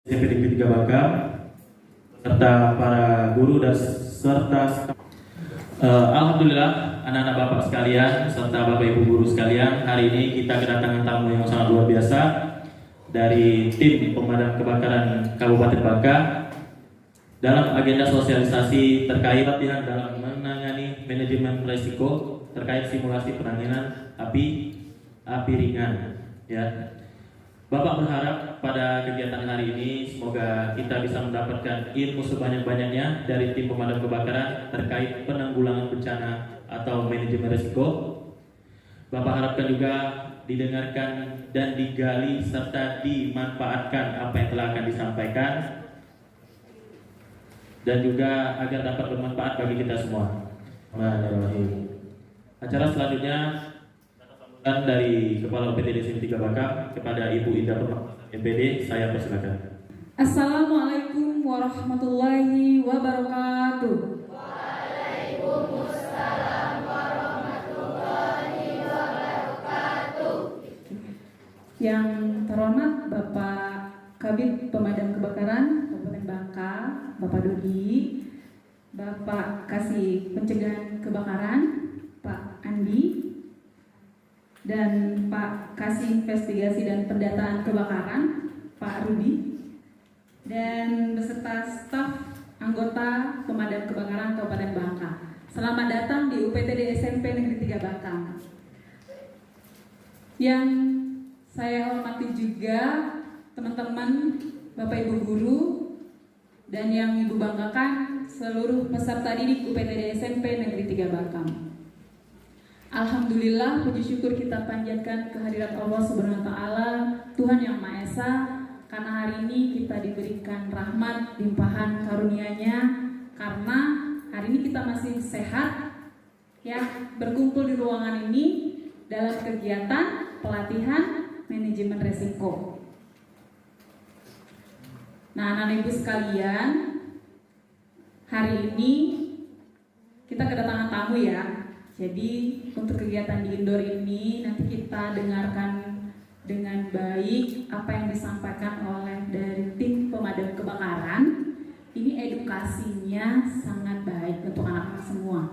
SMP 3 Bangka serta para guru dan serta Alhamdulillah anak-anak bapak sekalian serta bapak ibu guru sekalian, hari ini kita kedatangan tamu yang sangat luar biasa dari tim pemadam kebakaran Kabupaten Bangka dalam agenda sosialisasi terkait latihan dalam menangani manajemen risiko terkait simulasi penanganan api ringan. Ya, Bapak berharap pada kegiatan hari ini semoga kita bisa mendapatkan ilmu sebanyak-banyaknya dari tim pemadam kebakaran terkait penanggulangan bencana atau manajemen risiko. Bapak harapkan juga didengarkan dan digali serta dimanfaatkan apa yang telah akan disampaikan dan juga agar dapat bermanfaat bagi kita semua. Acara selanjutnya dari Kepala UPTD SMP 3 Bangka kepada Ibu Indah MPD, saya persilakan. Assalamualaikum warahmatullahi wabarakatuh. Waalaikumsalam warahmatullahi wabarakatuh. Yang terhormat Bapak Kabid Pemadam Kebakaran Kabupaten Bangka, Bapak Dodi, Bapak Kasih Pencegahan Kebakaran, Pak Andi, dan Pak Kasih Investigasi dan Pendataan Kebakaran, Pak Rudi, dan beserta staf anggota Pemadam Kebakaran Kabupaten Bangka. Selamat datang di UPTD SMP Negeri 3 Bangka. Yang saya hormati juga teman-teman, Bapak Ibu guru, dan yang Ibu banggakan seluruh peserta didik UPTD SMP Negeri 3 Bangka. Alhamdulillah, puji syukur kita panjatkan kehadirat Allah Subhanahu wa Ta'ala, Tuhan yang Maha Esa, karena hari ini kita diberikan rahmat, limpahan karunia-Nya, karena hari ini kita masih sehat, ya, berkumpul di ruangan ini dalam kegiatan pelatihan manajemen resiko. Nah, anak ibu sekalian, hari ini kita kedatangan tamu ya. Jadi untuk kegiatan di indoor ini nanti kita dengarkan dengan baik apa yang disampaikan oleh dari tim pemadam kebakaran. Ini edukasinya sangat baik untuk anak-anak semua,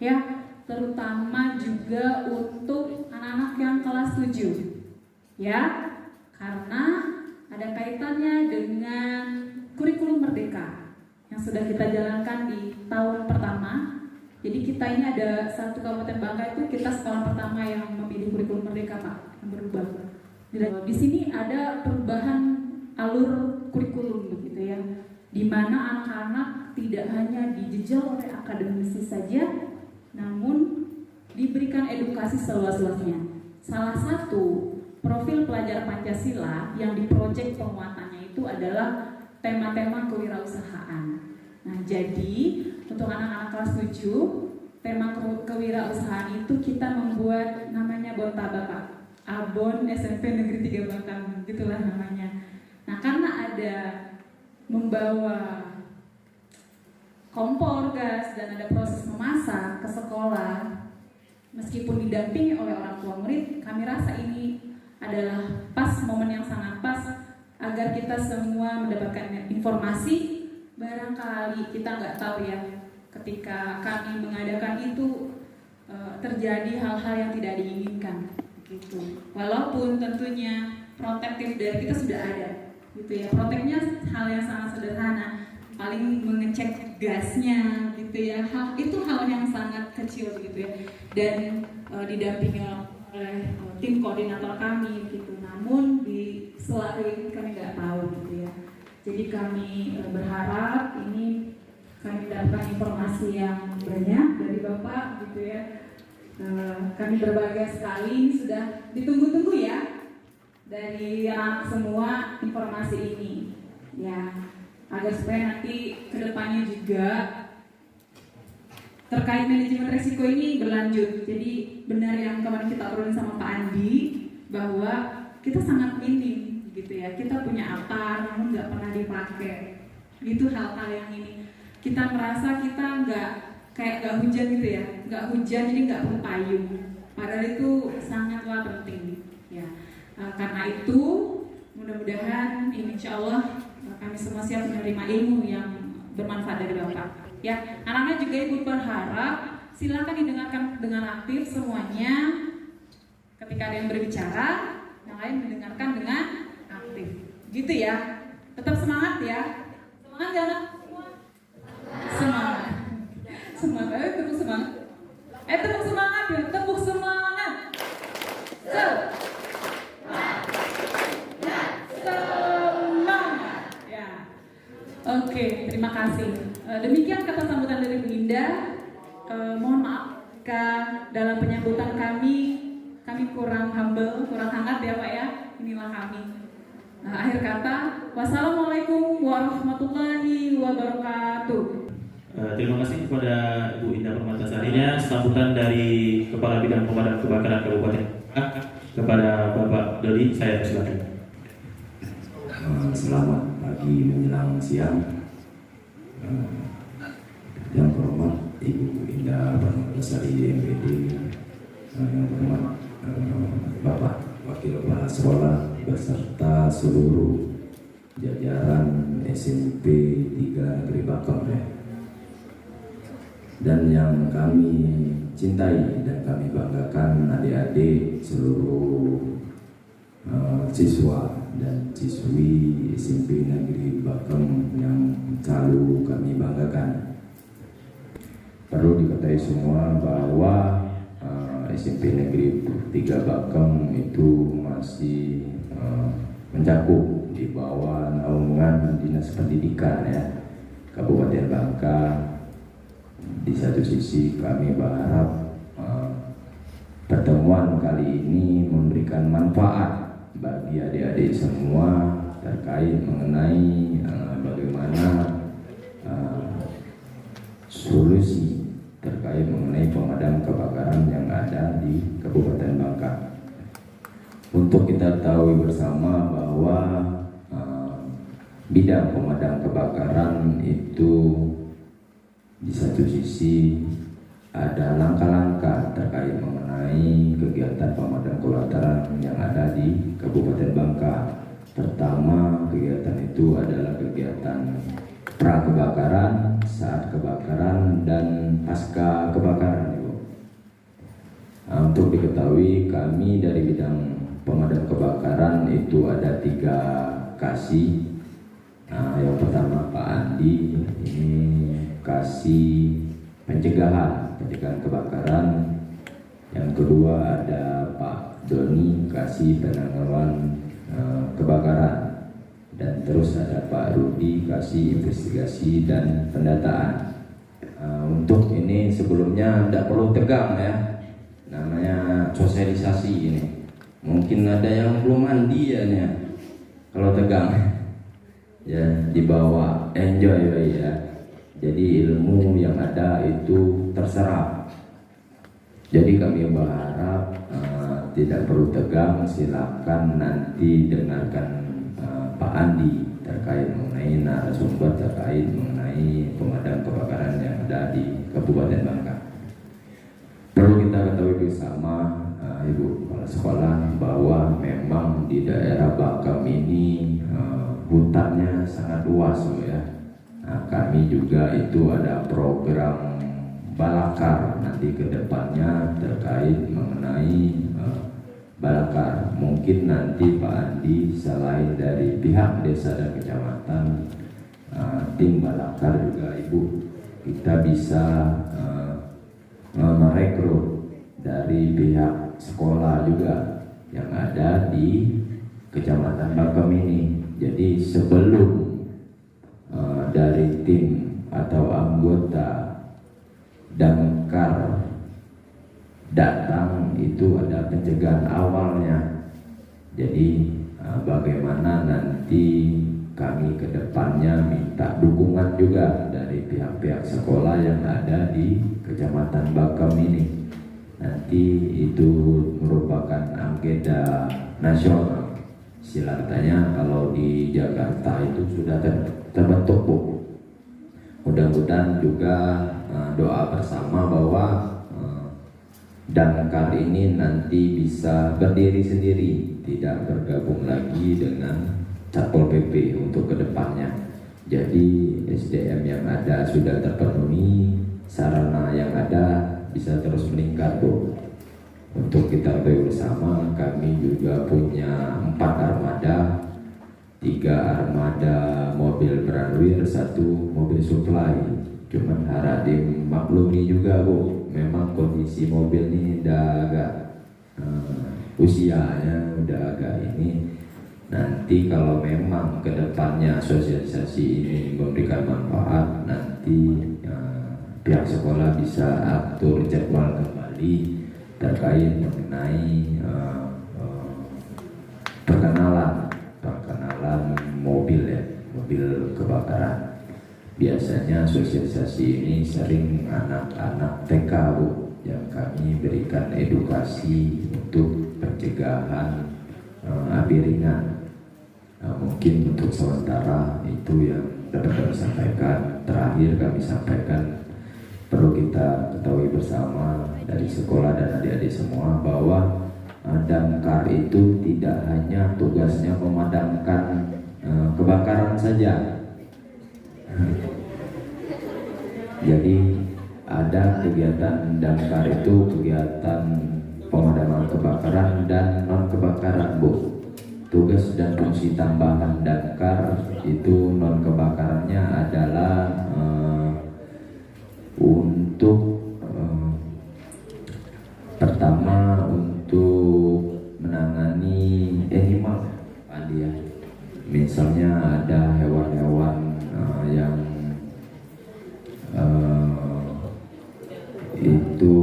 ya, terutama juga untuk anak-anak yang kelas 7, ya, karena ada kaitannya dengan kurikulum merdeka yang sudah kita jalankan di tahun pertama. Jadi kita ini ada satu Kabupaten Bangka itu kita sekolah pertama yang memilih kurikulum merdeka, Pak, yang berubah. Di sini ada perubahan alur kurikulum begitu ya, di mana anak-anak tidak hanya dijejal oleh akademisi saja, namun diberikan edukasi seluas-luasnya. Salah satu profil pelajar Pancasila yang diprojek penguatannya itu adalah tema-tema kewirausahaan. Nah, jadi untuk anak-anak kelas 7, tema kewirausahaan itu kita membuat namanya Bontaba, Pak. Abon SMP Negeri 3 Bangka, gitulah namanya. Nah, karena ada membawa kompor gas dan ada proses memasak ke sekolah, meskipun didampingi oleh orang tua murid, kami rasa ini adalah pas, momen yang sangat pas agar kita semua mendapatkan informasi. Barangkali kita nggak tahu ya, ketika kami mengadakan itu terjadi hal-hal yang tidak diinginkan gitu. Walaupun tentunya protektif dari kita sudah ada gitu ya. Proteknya hal yang sangat sederhana, paling mengecek gasnya gitu ya. Itu hal yang sangat kecil gitu ya. Dan didampingi oleh tim koordinator kami gitu. Namun di selalu kami nggak tahu gitu ya. Jadi kami berharap ini kami mendapatkan informasi yang banyak dari Bapak gitu ya. Kami berbahagia sekali, sudah ditunggu-tunggu ya dari anak semua informasi ini ya, agar supaya nanti kedepannya juga terkait manajemen risiko ini berlanjut. Jadi benar yang kemarin kita obrolin sama Pak Andi bahwa kita sangat minim gitu ya, kita punya apa namun nggak pernah dipakai. Itu hal-hal yang ini kita merasa kita nggak hujan gitu ya, nggak hujan jadi nggak perlu payung. Padahal itu sangatlah penting ya. Karena itu mudah-mudahan insya Allah kami semua siap menerima ilmu yang bermanfaat dari Bapak. Ya, anak-anak juga Ibu berharap silakan didengarkan dengan aktif semuanya. Ketika ada yang berbicara, yang lain mendengarkan dengan aktif. Gitu ya. Tetap semangat ya. Semangat ya anak semua. Semangat. Semangat. Tepuk semangat. Tepuk semangat ya. Tepuk semangat. Semangat. Ya. Oke, terima kasih. Demikian kata sambutan dari Bu Indah. Mohon maaf dalam penyambutan kami kurang humble, kurang hangat ya Pak ya. Inilah kami. Akhir kata, wassalamualaikum warahmatullahi wabarakatuh. Terima kasih kepada Bu Indah Permatasarinya. Sambutan dari Kepala Bidang Pemadam Kebakaran Kabupaten kepada Bapak Dodi, saya persilakan. Selamat pagi menjelang siang. Yang terhormat Ibu Indah Permatasari MPD, yang terhormat Bapak Wakil Kepala Sekolah beserta seluruh jajaran SMP 3 Negeri Bakem ya. Dan yang kami cintai dan kami banggakan adik-adik seluruh siswa dan siswi SMP Negeri Bakem yang selalu kami banggakan. Perlu diketahui semua bahwa SMP Negeri 3 Bakem itu masih mencakup di bawah naungan Dinas Pendidikan ya Kabupaten Bangka. Di satu sisi kami berharap pertemuan kali ini memberikan manfaat bagi adik-adik semua terkait mengenai bagaimana solusi terkait mengenai pemadam kebakaran yang ada di Kabupaten Bangka. Untuk kita tahu bersama bahwa bidang pemadam kebakaran itu di satu sisi ada langkah-langkah terkait mengenai kegiatan pemadam kebakaran yang ada di Kabupaten Bangka. Pertama, kegiatan itu adalah kegiatan pra kebakaran, saat kebakaran, dan pasca kebakaran. Untuk diketahui, kami dari bidang pemadam kebakaran itu ada 3 kasih. Yang pertama Pak Andi, ini kasih pencegahan kebakaran. Yang kedua ada Pak Doni, kasih penanggulangan kebakaran. Dan terus ada Pak Rudi, kasih investigasi dan pendataan. Untuk ini sebelumnya tidak perlu tegang ya, namanya sosialisasi ini. Mungkin ada yang belum mandi ya nih, kalau tegang ya dibawa enjoy ya. Jadi ilmu yang ada itu terserap. Jadi kami berharap tidak perlu tegang, silakan nanti dengarkan Pak Andi terkait mengenai narasumber terkait mengenai pemadam kebakaran yang ada di Kabupaten Bangka. Perlu kita ketahui bersama Ibu Kepala Sekolah bahwa memang di daerah Bakem ini hutannya sangat luas ya. Kami juga itu ada program balakar nanti ke depannya terkait mengenai balakar. Mungkin nanti Pak Andi selain dari pihak desa dan kecamatan, tim balakar juga Ibu, kita bisa merekrut dari pihak sekolah juga yang ada di Kecamatan Bakem ini. Jadi sebelum dari tim atau anggota damkar datang itu ada pencegahan awalnya. Jadi bagaimana nanti kami ke depannya minta dukungan juga dari pihak-pihak sekolah yang ada di Kecamatan Bakem ini. Nanti itu merupakan agenda nasional. Silatannya kalau di Jakarta itu sudah terbentuk Bu. Mudah-mudahan juga doa bersama bahwa damkar ini nanti bisa berdiri sendiri, tidak bergabung lagi dengan Satpol PP untuk kedepannya. Jadi SDM yang ada sudah terpenuhi, sarana yang ada bisa terus meningkat, Bu. Untuk kita ketahui bersama, kami juga punya 4 armada, 3 armada mobil Branwir, 1 mobil supply. Cuman harap dimaklumi juga, Bu, memang kondisi mobil ini udah agak usianya udah agak ini. Nanti kalau memang kedepannya sosialisasi ini memberikan manfaat, nanti pihak sekolah bisa atur jadwal kembali terkait mengenai perkenalan mobil ya, mobil kebakaran. Biasanya sosialisasi ini sering anak-anak TK, Bu, yang kami berikan edukasi untuk pencegahan api ringan. Mungkin untuk sementara itu yang dapat kami sampaikan. Terakhir kami sampaikan, perlu kita ketahui bersama dari sekolah dan adik-adik semua bahwa damkar itu tidak hanya tugasnya memadamkan kebakaran saja. Jadi ada kegiatan damkar itu kegiatan pemadaman kebakaran dan non kebakaran, Bu. Tugas dan fungsi tambahan damkar itu non kebakarannya adalah untuk pertama untuk menangani animal, ya. Misalnya ada hewan-hewan yang itu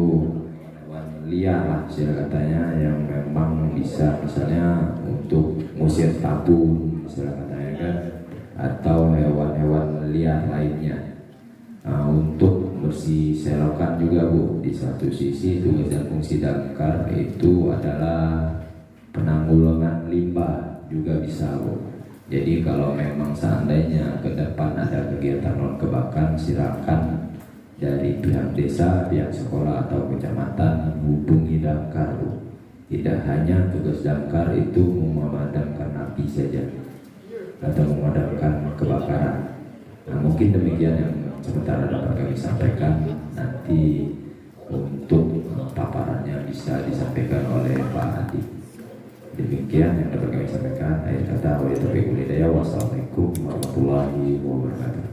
hewan liar lah istilah katanya, yang memang bisa misalnya untuk musir tabung istilah katanya kan, atau hewan-hewan liar lainnya. Untuk bersih selokan juga, Bu. Di satu sisi tugas dan fungsi damkar itu adalah penanggulangan limbah juga bisa, Bu. Jadi kalau memang seandainya ke depan ada kegiatan non kebakaran, silakan dari pihak desa, pihak sekolah atau kecamatan hubungi damkar, Bu. Tidak hanya tugas damkar itu memadamkan api saja atau memadamkan kebakaran. Nah, mungkin demikian yang sementara dapat kami sampaikan. Nanti untuk paparannya bisa disampaikan oleh Pak Adi. Demikian yang dapat kami sampaikan. Akhir kata, wassalamualaikum warahmatullahi wabarakatuh.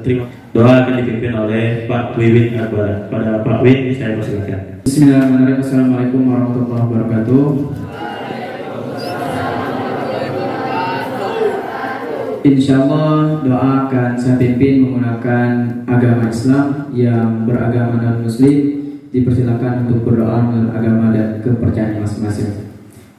Terima doa akan dipimpin oleh Pak Wiwin Akbar. Pada Pak Win saya persilakan. Bismillahirrahmanirrahim. Assalamualaikum warahmatullahi wabarakatuh. Insyaallah doa akan saya pimpin menggunakan agama Islam. Yang beragama non Muslim dipersilakan untuk berdoa menurut agama dan kepercayaan masing-masing.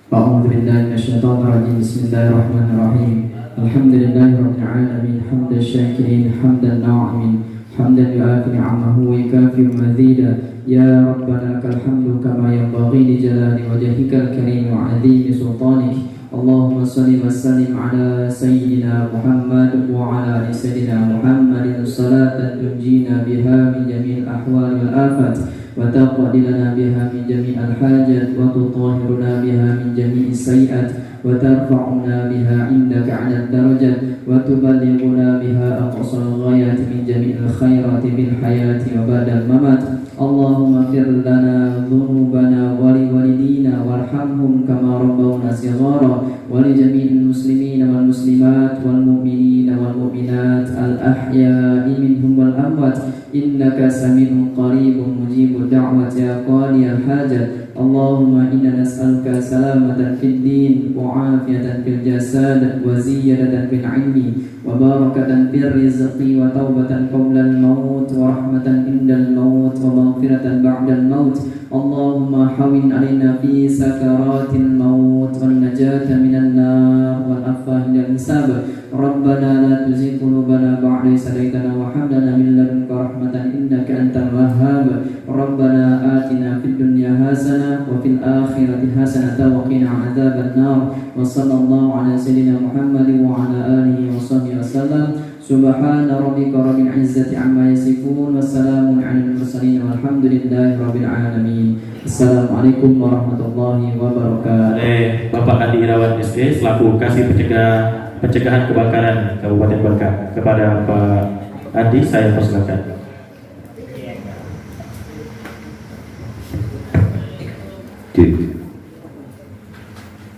A'udzubillahi minasyaitonirrajim. Bismillahirrahmanirrahim. Alhamdulillahirabbil alamin, hamdan syakirin, hamdan na'imin, hamdan yu'afi ni'amahu wa yukafi mazida. Ya Rabbana lakal hamdu kama yanbaghi li jalali wajhikal karim wa 'azimi sultanik. Allahumma salli wa sallim ala sayyidina Muhammad wa ala ali sayyidina Muhammadin salatan tunjina biha min jami'il ahwal wal afat wa taqdi lana biha min jami'il hajat wa tutahhiruna biha min jami'is sayiat wa tarfa'una biha indaka 'ala darajat wa tuballighuna biha aqsal ghayat min jami'il khairati bil hayati wa ba'dal mamat. Allahumma fir lana dhunubana wa li walidina warhamhum kama rabbawna shighara wa li jami'il muslimina wal muslimat wal mu'minina wal mu'minat al ahya'i minhum wal amwat innaka sami'un qaribun mujibud da'wati ya qadiyal hajat. Allahumma inna nas'aluka salamatan fid din wa afiyatan fil jasad wa ziyadatan fil ilmi wa barakatan fir rizqi wa taubatan qabla al maut wa rahmatan indal maut wa maghfiratan ba'da al maut. Allahumma hawin alaina fi sakaratil maut wan najata minan nar wal afah hindal hisab. Rabbana la tuzigh qulubana ba'da idh hadaytana wa hab lana min ladunka rahmatan innaka antal wahhab. Rabbana atina fid dunya hasanah wa fil akhirati hasanah wa qina adzaban nar. Wa sallallahu ala sayyidina Muhammad wa ala alihi wa sahbihi wasallam. Subhana rabbika rabbil izzati amma yasifun. Wassalamun alal mursalin walhamdulillahi rabbil alamin. Assalamualaikum warahmatullahi wabarakatuh. Oleh Bapak Adi Irawan SD selaku Kasih Pencegahan Kebakaran Kabupaten Bangka, kepada Pak Adi saya persilakan.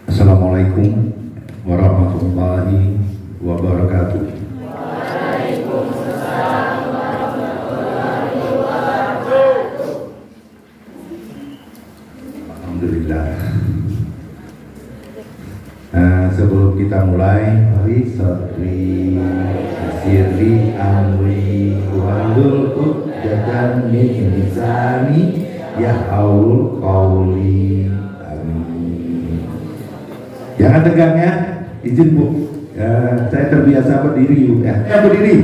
Assalamualaikum warahmatullahi wabarakatuh. Alhamdulillah. Sebelum kita mulai, mari sirri amri wandul uqdatan min lisani yafqahul qawli. Amin. Jangan tegang ya, izin Bu. Saya terbiasa berdiri Bu. Berdiri.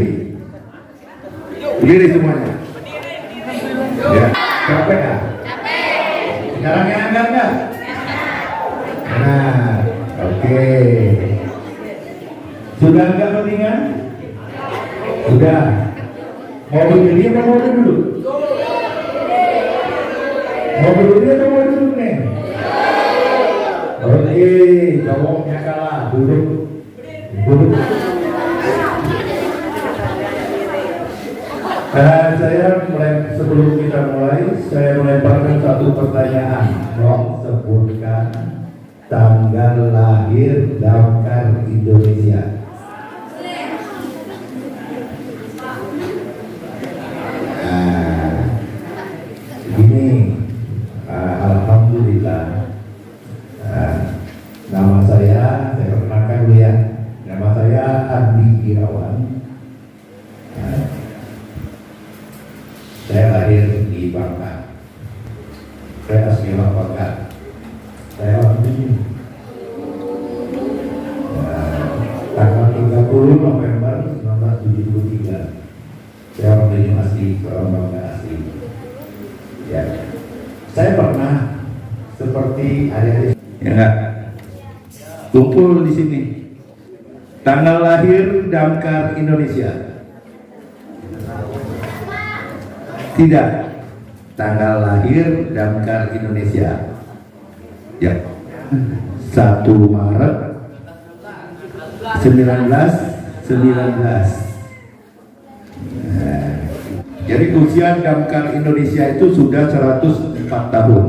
Berdiri semuanya. Ya, capek ya? Sekarang yang enggak? Nah, oke. Sudah enggak pentingan? Sudah. Mau berdiri atau mau duduk? Mau berdiri atau mau duduk nih? Oke, jawabnya kalah. Duduk. Sebelum kita mulai, saya melemparkan satu pertanyaan. Tolong sebutkan tanggal lahir Damkar Indonesia. Begini, alhamdulillah. Nama saya perkenalkan dulu ya. Nama saya Adi Irawan. Saya lahir di Bangka. Saya asli Bangka. Saya orang ini. Tanggal 30 November 1973. Saya orang ini asli, orang Bangka asli. Ya. Saya pernah seperti adik-adik. Ya enggak? Kumpul di sini. Tanggal lahir Damkar Indonesia. Tidak. Tanggal lahir Damkar Indonesia. Ya. 1 Maret 1919. Jadi usia Damkar Indonesia itu sudah 104 tahun.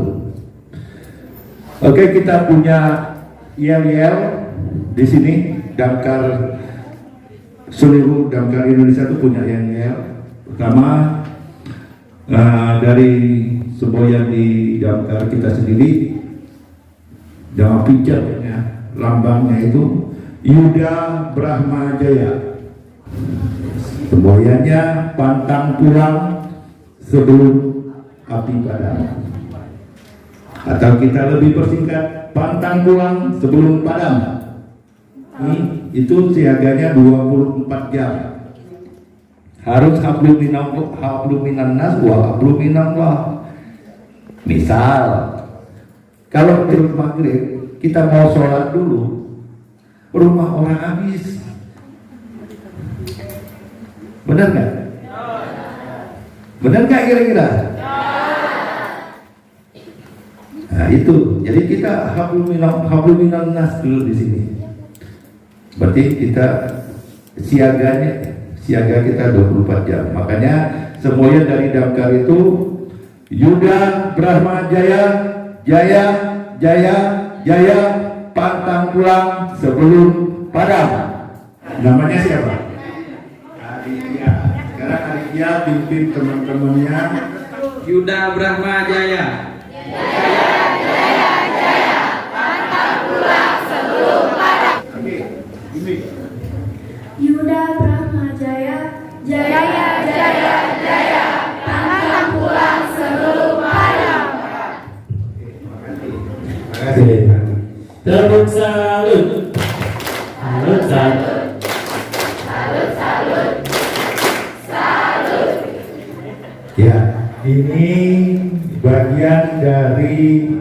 Oke, kita punya yel-yel di sini. Damkar, seluruh Damkar Indonesia itu punya yel-yel. Pertama dari semboyan di Damkar kita sendiri, nama pijarnya, lambangnya itu Yuda Brahma Jaya. Semboyannya pantang pulang sebelum api padam. Atau kita lebih persingkat, pantang pulang sebelum padam. Itu siaganya 24 jam. Harus hablum minan nas wa hablum minallah. Misal, kalau di maghrib kita mau sholat dulu, rumah orang habis. Benar nggak? Benar nggak kira-kira? Nah itu, jadi kita hablum minan nas dulu di sini. Berarti kita siaga kita 24 jam. Makanya semboyan dari Damkar itu Yuda Brahma Jaya, Jaya, Jaya, Jaya, pantang pulang sebelum padam. Namanya siapa? Aditya. Sekarang Aditya pimpin teman-temannya. Yuda Brahma Jaya. Yuda Brahma Jaya, Jaya Jaya Jaya, pantang pulang sebelum padam. Terima kasih. Tepuk salut. Salut, salut. Salut, salut, salut. Ya, ini bagian dari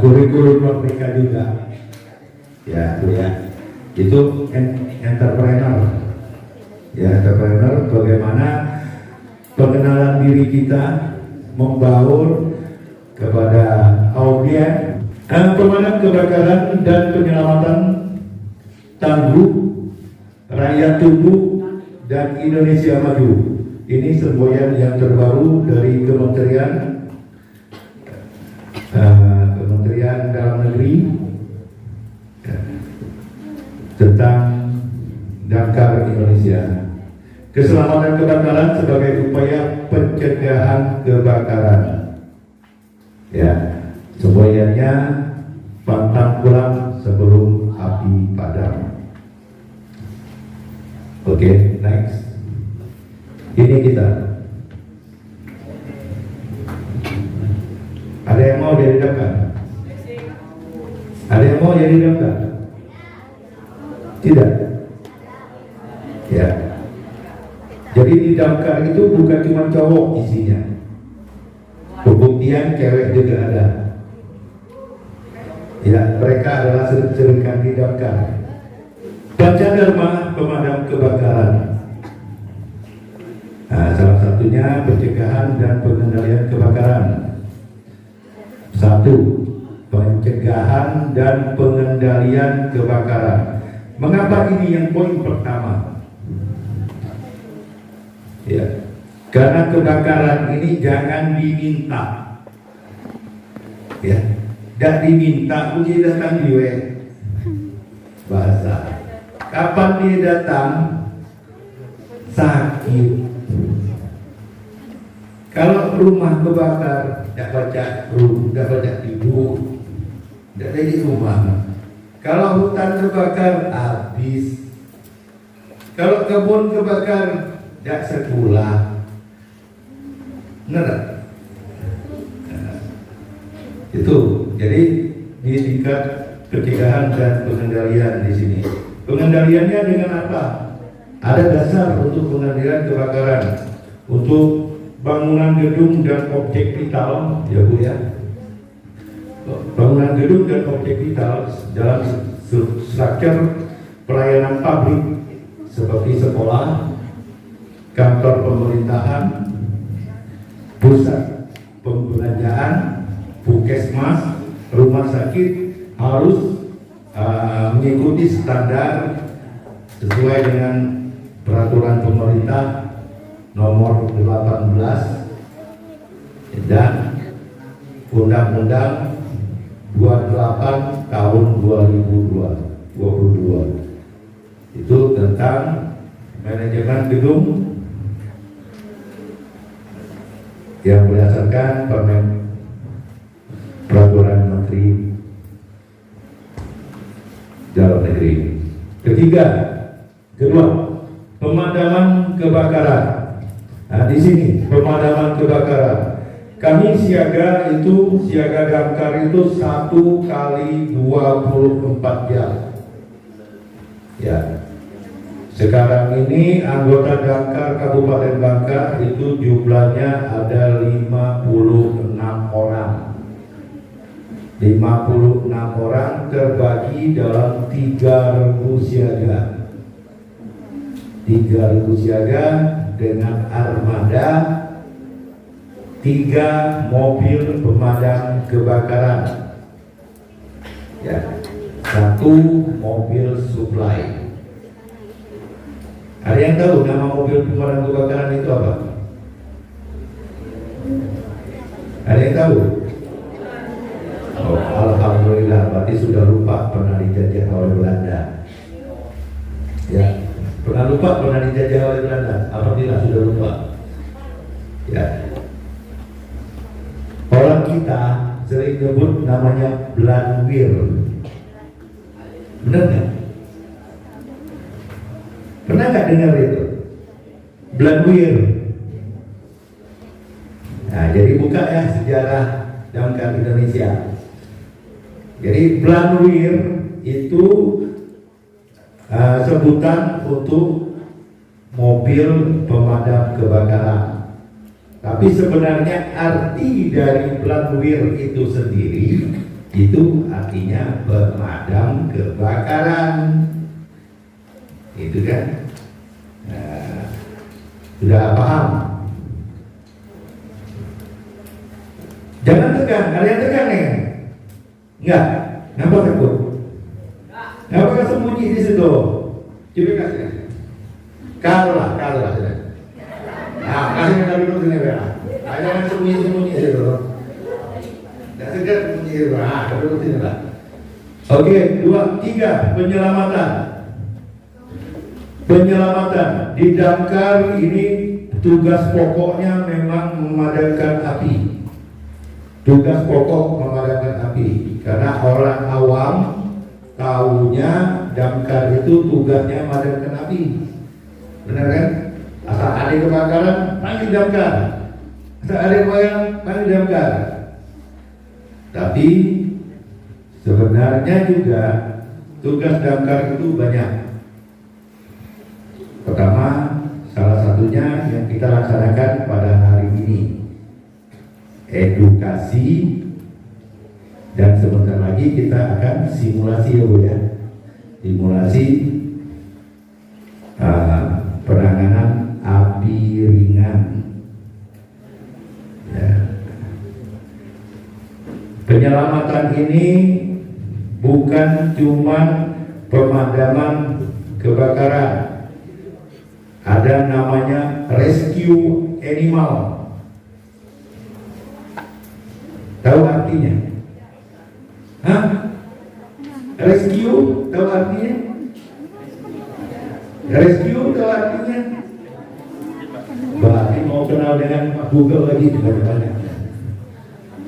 kurikulum Merdeka juga. Ya, itu ya. Itu entrepreneur. Ya, entrepreneur bagaimana pengenalan diri kita, membaur kepada audiens. Pemadam kebakaran dan penyelamatan tangguh, rakyat tunggu, dan Indonesia maju. Ini semboyan yang terbaru dari Kementerian Dalam Negeri tentang Damkar Indonesia. Keselamatan kebakaran sebagai upaya pencegahan kebakaran. Ya, semboyannya pantang pulang sebelum api padam. Oke, next. Ini kita. Ada yang mau jadi damkar? Ada yang mau jadi damkar? Tidak. Ya. Jadi di damkar itu bukan cuma cowok isinya. Pembuktian cewek juga ada. Ya, mereka adalah sering di damkar. Baca Dharma pemadam kebakaran. Nah, salah satunya pencegahan dan pengendalian kebakaran. 1. Pencegahan dan pengendalian kebakaran. Mengapa ini yang poin pertama? Ya, karena kebakaran ini jangan diminta. Ya, tidak diminta, uji datang diwe. Bahasa. Kapan dia datang? Sakit. Kalau rumah kebakar, tidak baca tidur, tidak ada di rumah. Kalau hutan kebakar, habis. Kalau kebun kebakar, tidak sekolah. Benar? Nah, itu. Jadi di tingkat pencegahan dan pengendalian di sini. Pengendaliannya dengan apa? Ada dasar untuk pengendalian kebakaran, untuk bangunan gedung dan objek vital, ya Bu ya. Bangunan gedung dan objek vital dalam struktur pelayanan publik seperti sekolah, kantor pemerintahan, pusat pembelanjaan, puskesmas, rumah sakit harus mengikuti standar sesuai dengan peraturan pemerintah nomor 18 dan Undang-Undang 28 tahun 2022 itu tentang manajemen gedung yang berdasarkan peraturan Menteri Dalam Negeri. Kedua, pemadaman kebakaran. Nah, di sini pemadaman kebakaran. Kami siaga damkar itu 1 kali 24 jam. Ya. Sekarang ini anggota damkar Kabupaten Bangka itu jumlahnya ada 56 orang. 56 orang terbagi dalam 3.000 siaga. 3.000 siaga dengan armada 3 mobil pemadam kebakaran. Ya, 1 mobil suplai. Ada yang tahu nama mobil pemadam kebakaran itu apa? Ada yang tahu? Oh, alhamdulillah, berarti sudah lupa pernah dijajah oleh Belanda. Ya, pernah lupa pernah dijajah oleh Belanda. Alhamdulillah sudah lupa. Ya, orang kita sering nyebut namanya Belandwir. Benar nggak? Pernah nggak dengar itu? Belandwir. Nah, jadi buka ya sejarah damkar Indonesia. Jadi Belandwir itu sebutan untuk mobil pemadam kebakaran. Tapi sebenarnya arti dari Belandwir itu sendiri itu artinya pemadam kebakaran. Itu kan. Nah, Sudah paham? Jangan tegang, ada yang tegang nih? Enggak, kenapa takut? Kenapa sembunyi di situ? Coba kasih. Kalah. Nah, kasih minta duduk sini ya. Jangan sembunyi di situ. Tidak segan sembunyi di situ. Nah, duduk sini lah. Oke, 2, 3, penyelamatan di damkar ini tugas pokoknya memang memadamkan api. Tugas pokok memadamkan api karena orang awam tahunya damkar itu tugasnya memadamkan api. Benar kan? Asal ada kebakaran panggil damkar. Asal ada kebakaran panggil damkar. Tapi sebenarnya juga tugas damkar itu banyak. Pertama, salah satunya yang kita laksanakan pada hari ini, edukasi, dan sebentar lagi kita akan simulasi ya Bu ya. Simulasi penanganan api ringan. Ya. Penyelamatan ini bukan cuma pemadaman kebakaran. Ada namanya rescue animal. Tahu artinya? Hah? Rescue tahu artinya? Rescue tahu artinya? Berarti mau kenal dengan Google lagi banyak.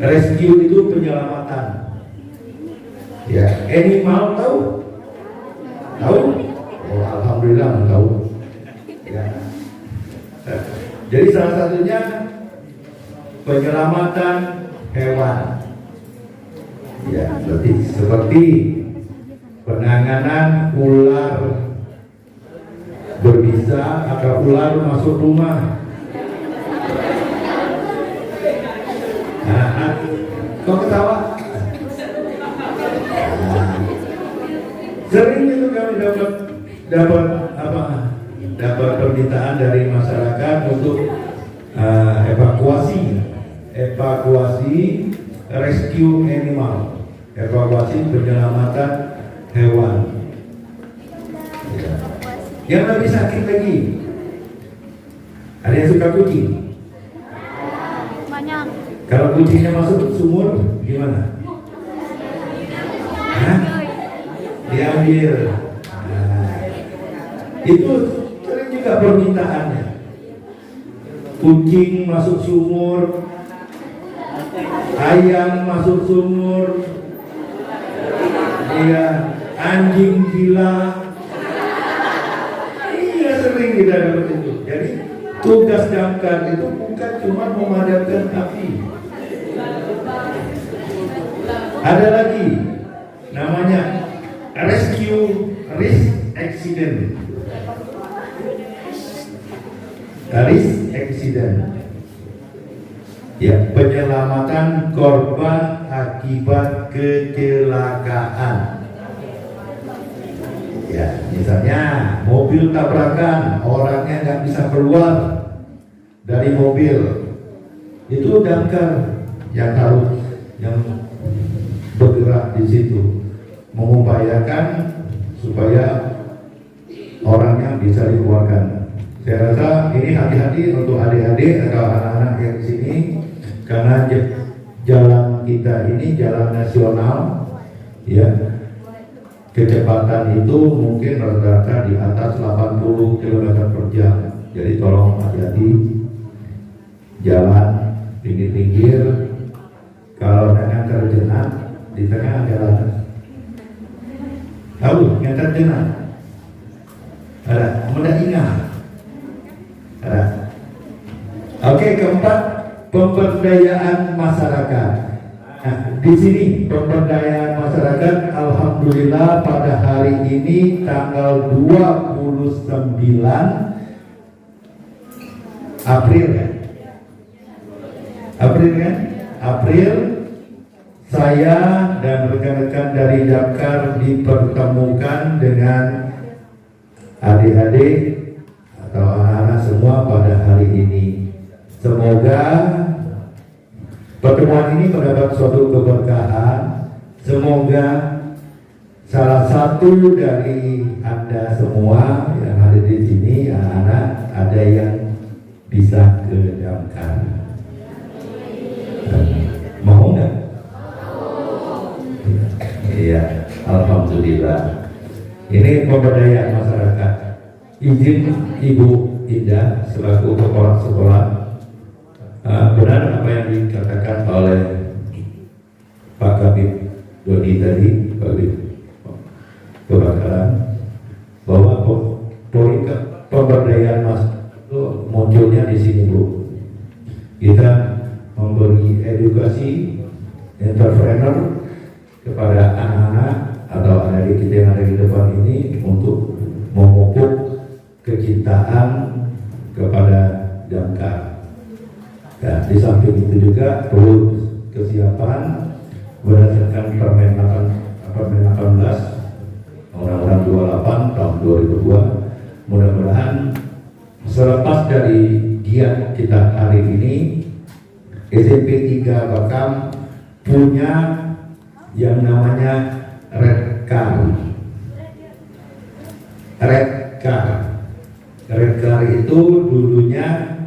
Rescue itu penyelamatan. Ya, animal tahu? Tahu? Oh, alhamdulillah tahu. Ya. Jadi salah satunya penyelamatan hewan. Ya, seperti penanganan ular berbisa atau ular masuk rumah. Nah, kok ketawa? Sering itu kami dapat permintaan dari masyarakat untuk evakuasi rescue animal, evakuasi penyelamatan hewan. Ya. Yang lebih sakit lagi, ada yang suka kucing? Banyak. Kalau kucingnya masuk sumur, gimana? Hah? Diambil. Nah, itu sering juga permintaannya. Kucing masuk sumur, ayam masuk sumur, iya, anjing gila. Iya, sering kita dapat itu. Jadi tugas damkar itu bukan cuma memadamkan api. Ada lagi namanya rescue risk accident. Risk accident. Ya, penyelamatan korban akibat kecelakaan. Ya, misalnya mobil tabrakan, orangnya nggak bisa keluar dari mobil, itu damkar yang bergerak di situ, mengupayakan supaya orangnya bisa dikeluarkan. Saya rasa ini hati-hati untuk adik-adik atau anak-anak yang di sini, karena jalan kita ini jalan nasional, ya. Kecepatan itu mungkin rata-rata di atas 80 km/jam. Jadi tolong hati-hati. Jalan pinggir-pinggir. Kalau dengan terjunah di tengah jalan. Tahu yang terjunah? Ada, mudah ingat. Ada. Oke, keempat, pemberdayaan masyarakat. Nah, di sini pemberdayaan masyarakat, alhamdulillah pada hari ini tanggal 29 April ya. April saya dan rekan-rekan dari Damkar dipertemukan dengan adik-adik atau anak-anak semua semua pada hari ini. Semoga pertemuan ini mendapat suatu keberkahan. Semoga salah satu dari Anda semua yang hadir di sini, anak-anak, ada yang bisa ke Damkar. Mau nggak? Iya, alhamdulillah. Ini pemberdayaan masyarakat. Izin Ibu Indah selaku kepala sekolah, benar apa yang dikatakan oleh Pak Kabid Dodi tadi, Kabid Kebakaran, bahwa poin pemberdayaan itu munculnya di sini, Bu. Kita memberi edukasi entrepreneur kepada anak-anak atau adik kita yang ada di depan ini untuk memupuk kecintaan kepada Damkar. Dan di samping itu juga perlu kesiapan berdasarkan Permen 18 Undang-Undang 28 tahun 2002. Mudah-mudahan selepas dari giat kita hari ini, SMP 3 Bakam punya yang namanya Red Car. Red Car. Red Car itu dulunya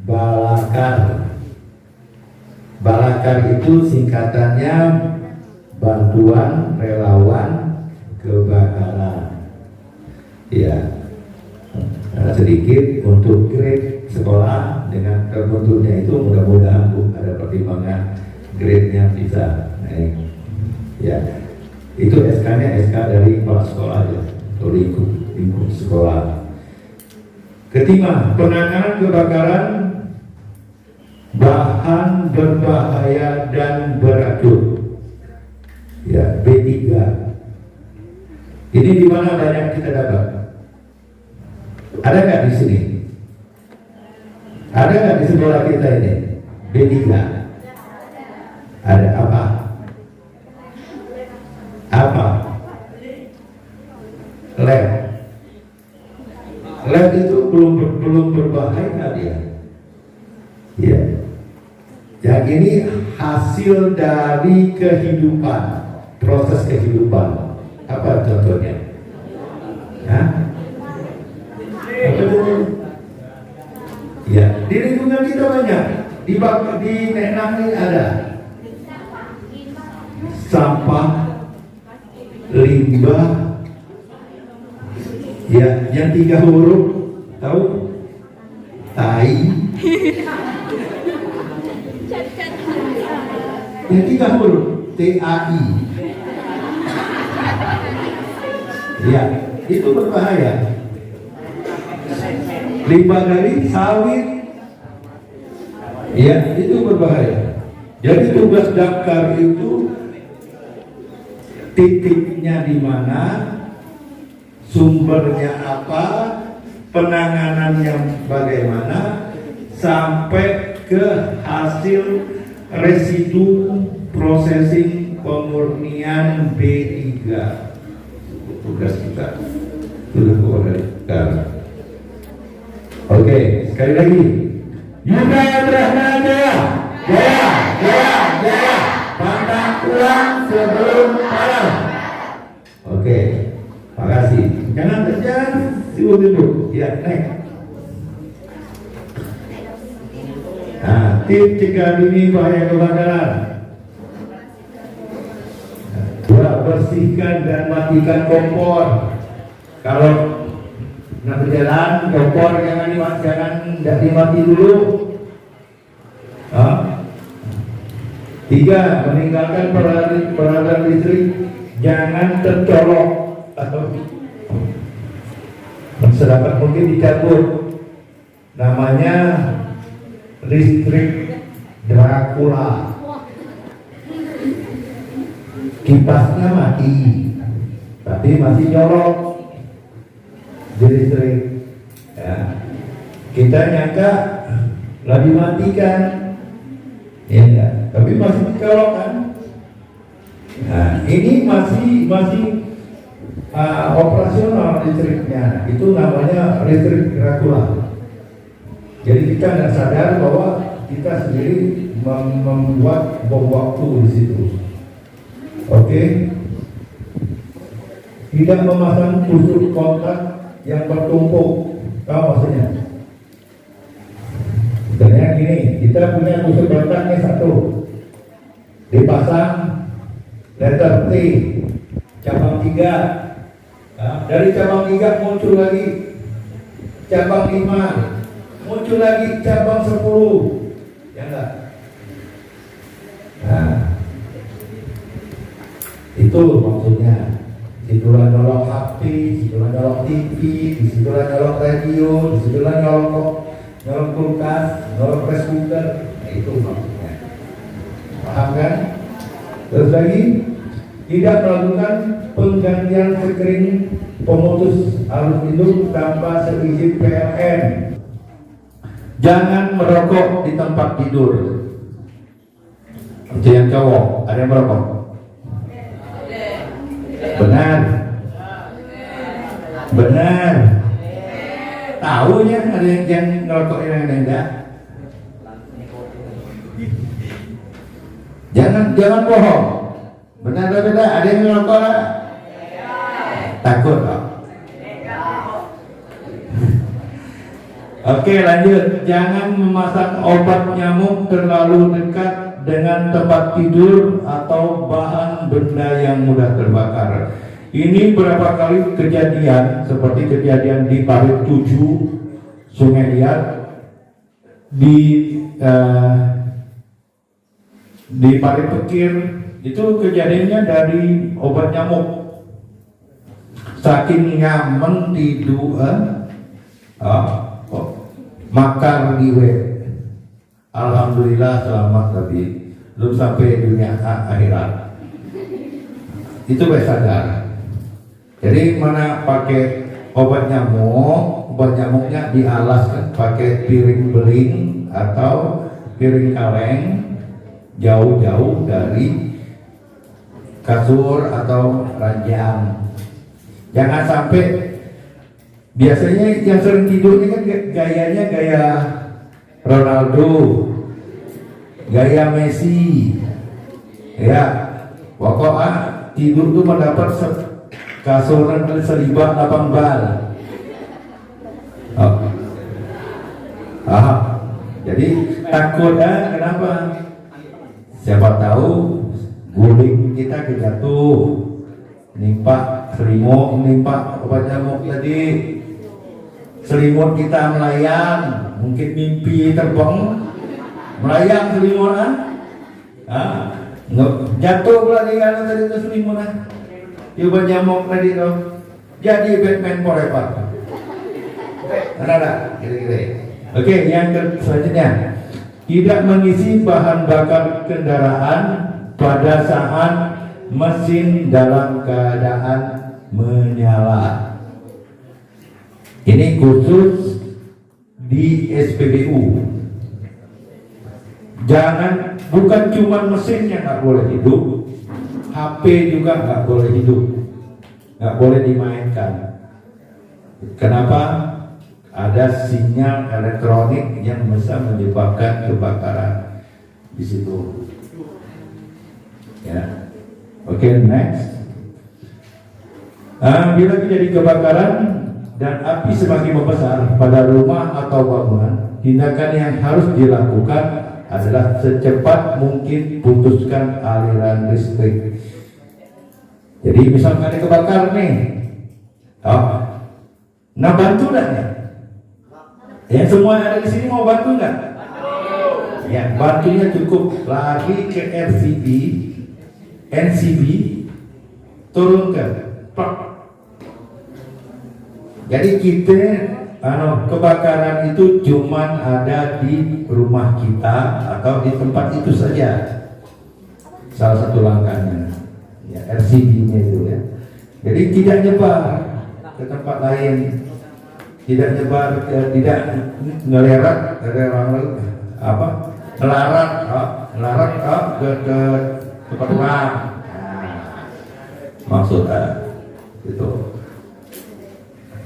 Balakar. Balakar itu singkatannya Bantuan Relawan Kebakaran. Ya, sedikit untuk grade sekolah dengan terbentuknya itu, mudah-mudahan Bu ada pertimbangan grade-nya bisa naik. Ya, itu SK-nya SK dari kepala sekolah ya, atau lingkup sekolah. Ketiga, penanganan kebakaran bahan berbahaya dan beracun. Ya, B3. Ini di mana banyak kita dapat? Ada nggak di sini? Ada nggak di sekolah kita ini? B3. Ada apa? Apa? Lab. Lab itu belum berbahaya dia. Ya. Yang ini hasil dari kehidupan, proses kehidupan. Apa contohnya? Hah? Apa itu? Ya, di lingkungan kita banyak. Di Nenang ini ada sampah, limbah, ya, yang 3 huruf, tahu? Tai. Yang 3 huruf, TAI. Ya, itu berbahaya. Limbah dari sawit, ya, itu berbahaya. Jadi tugas Damkar itu titiknya di mana, sumbernya apa, penanganannya bagaimana, sampai ke hasil residu processing pemurnian B3. Tugas kita sudah keluar. Oke, sekali lagi. Yuda Brahma Jaya, Jaya, Jaya, Jaya. Pantang pulang sebelum malam. Oke, makasih. Jangan sibuk-sibuk. Ya, naik. Nah, tips cegah dini bahaya kebakaran. 2. Bersihkan dan matikan kompor. Kalau nak berjalan, kompor jangan dimati dulu. 3. Meninggalkan peralatan listrik, jangan tercolok atau sedapat mungkin dicabut. Namanya listrik Dracula. Kipasnya mati, tapi masih nyolok di listrik. Ya. Kita nyangka lagi matikan, ya enggak, tapi masih nyolok kan. Nah, ini masih operasional listriknya. Itu namanya listrik Dracula. Jadi kita nggak sadar bahwa kita sendiri membuat bom waktu di situ. Oke? Tidak memasang tusuk kontak yang bertumpuk. Tahu maksudnya? Sebenarnya gini, kita punya tusuk kontaknya satu, dipasang letter T, cabang 3. Nah, dari cabang 3 muncul lagi cabang 5, muncul lagi cabang 10, ya enggak? Nah, itu maksudnya. Disitulah nyolok HP, disitulah nyolok TV, disitulah nyolok radio, disitulah nyolok kulkas, nyolok rice cooker. Nah, itu maksudnya. Paham kan? Terus lagi, tidak melakukan penggantian sekring pemutus arus induk tanpa seizin PLN. Jangan merokok di tempat tidur. Untuk yang cowok, ada yang merokok? Benar. Benar. Tahunya ada yang ngerokok yang enggak. Jangan bohong. Benar atau tidak? Ada yang ngerokok lah? Takut kok. Oke, lanjut. Jangan memasang obat nyamuk terlalu dekat dengan tempat tidur atau bahan benda yang mudah terbakar. Ini berapa kali kejadian, seperti kejadian di Parit 7 Sungai Liat, di Parit Pekir, itu kejadiannya dari obat nyamuk. Saking nyaman tidur, makar di web. Alhamdulillah selamat, tapi belum sampai dunia akhirat. Itu sadar. Jadi mana pakai obat nyamuknya dialaskan pakai piring beling atau piring kaleng, jauh-jauh dari kasur atau ranjang. Jangan sampai, biasanya yang sering tidur ini kan gayanya gaya Ronaldo, gaya Messi, ya. Pokoknya tidur tuh mendapat kasuran selibak 8 bal. Jadi takut kenapa? Siapa tahu guling kita kejatuh, nimpa selimut, nimpa obat nyamuk tadi. Selimut kita melayang, mungkin mimpi terbang, melayang selimut jatuh pula di kanan tadi itu selimut coba nyamuk tadi itu, jadi Batman forever. Ada kira-kira. Oke, yang selanjutnya, tidak mengisi bahan bakar kendaraan pada saat mesin dalam keadaan menyala. Ini khusus di SPBU. Jangan, bukan cuma mesin yang nggak boleh hidup, HP juga nggak boleh hidup, nggak boleh dimainkan. Kenapa? Ada sinyal elektronik yang bisa menyebabkan kebakaran di situ. Ya, oke, next. Bila terjadi kebakaran dan api semakin membesar pada rumah atau bangunan, tindakan yang harus dilakukan adalah secepat mungkin putuskan aliran listrik. Jadi misalkan ada kebakaran nih, nah bantu nggak ya? Yang semua ada di sini mau bantu nggak? Ya, bantunya cukup lari ke NCB, turunkan. Jadi kita kebakaran itu cuman ada di rumah kita atau di tempat itu saja. Salah satu langkahnya, ya, RCB-nya itu ya. Jadi tidak nyebar ke tempat lain, tidak nyebar, tidak ngelerat dari orang lain, melarat ke tempat orang. Maksudnya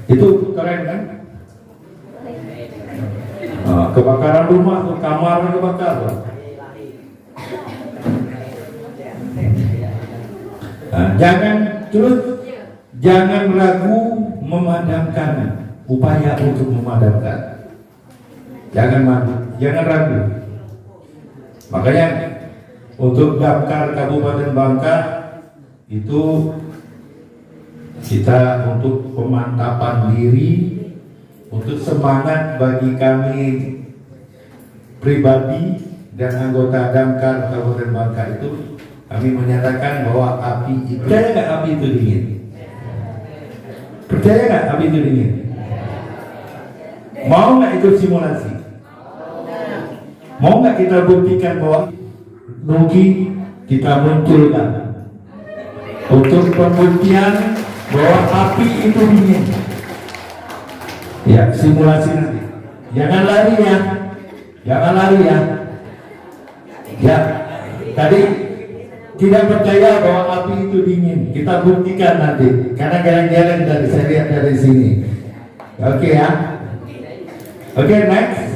itu keren kan? Kebakaran rumah tuh, kamar kebakar. Jangan ragu memadamkan, upaya untuk memadamkan. Jangan ragu. Makanya untuk Damkar Kabupaten Bangka itu kita untuk pemantapan diri, untuk semangat bagi kami pribadi dan anggota Damkar Kabupaten Bangka itu, kami menyatakan bahwa api, percaya nggak api itu dingin? Percaya nggak api itu dingin? Mau nggak ikut simulasi? Mau nggak kita buktikan bahwa Nuki kita munculkan untuk pembuktian bahwa api itu dingin? Ya, simulasi nanti. Jangan lari ya. Jangan lari ya. Ya, tadi tidak percaya bahwa api itu dingin. Kita buktikan nanti. Karena jalan-jalan dari saya lihat dari sini. Oke ya. Oke, next.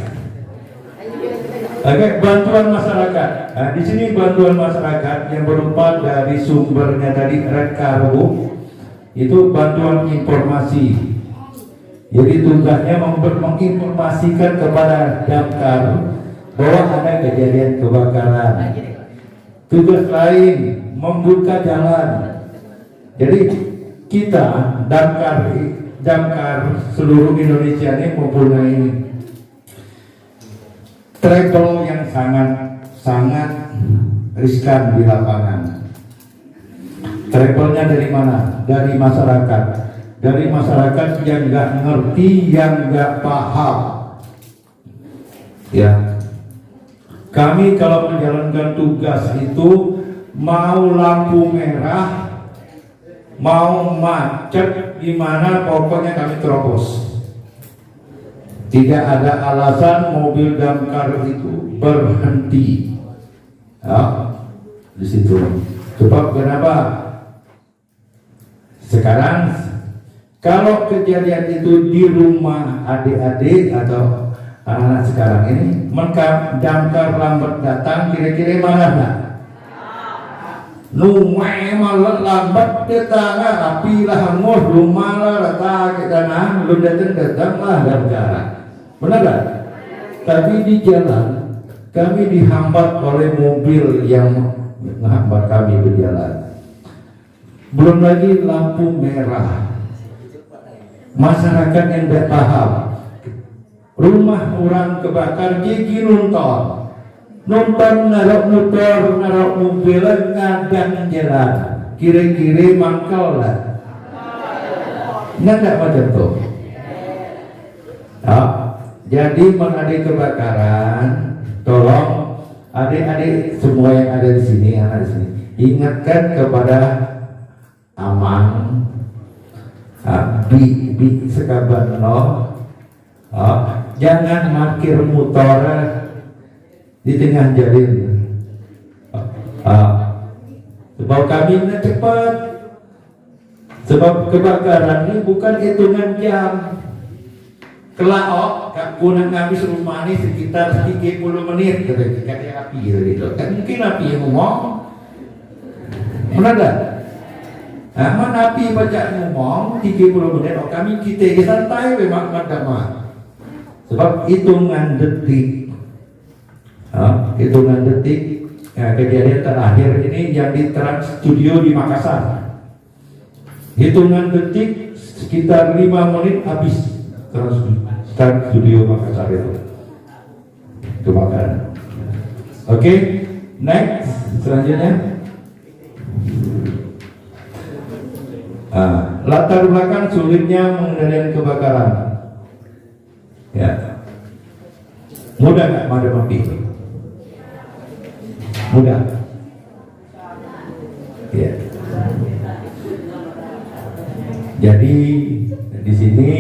Oke, bantuan masyarakat. Nah, di sini bantuan masyarakat yang berupa dari sumbernya tadi Red Cargo itu bantuan informasi. Jadi tugasnya menginformasikan kepada Damkar bahwa ada kejadian kebakaran. Tugas lain membuka jalan. Jadi kita Damkar seluruh Indonesia ini mempunyai travel yang sangat riskan di lapangan. Travelnya dari mana? Dari masyarakat. Dari masyarakat yang nggak ngerti, yang nggak paham. Ya, kami kalau menjalankan tugas itu mau lampu merah, mau macet, gimana pokoknya kami terobos. Tidak ada alasan mobil damkar itu berhenti. Ya, di situ. Sebab kenapa? Sekarang kalau kejadian itu di rumah adik-adik atau anak-anak sekarang ini, damkar lambat datang, kira-kira marah nggak? Lumai malah lambat datang, api lah hangus, rumah lah rata kita nang, belum datang lah damkar. Benar nggak? Tapi di jalan kami dihambat oleh mobil yang menghambat kami berjalan. Belum lagi lampu merah. Masyarakat yang tidak paham, rumah orang kebakar gigi nonton naruh motor, naruh mobil ngadang jalan, kira-kira mangkal lah. Nggak macam tu. Jadi mengenai kebakaran, tolong adik-adik semua yang ada di sini, anak di sini, ingatkan kepada Aman, bi sekaban lo, jangan parkir motor di tengah jalan. Sebab kami cepat. Sebab kebakaran ini bukan hitungan jam. Kelak guna ngabis rumah ini sekitar 30 menit ketika api gitu. Kan mungkin api yang ngomong. Benar tak? Mana api baca ngomong 30 menit, kami kita santai memang madama. Sebab hitungan detik. Hitungan detik kejadian terakhir ini yang di Trans Studio di Makassar. Hitungan detik sekitar 5 menit habis Trans Studio Makassar itu kebakaran. Oke, next selanjutnya. Latar belakang sulitnya mengendalikan kebakaran. Ya, mudah nggak madam api? Mudah. Ya. Jadi di sini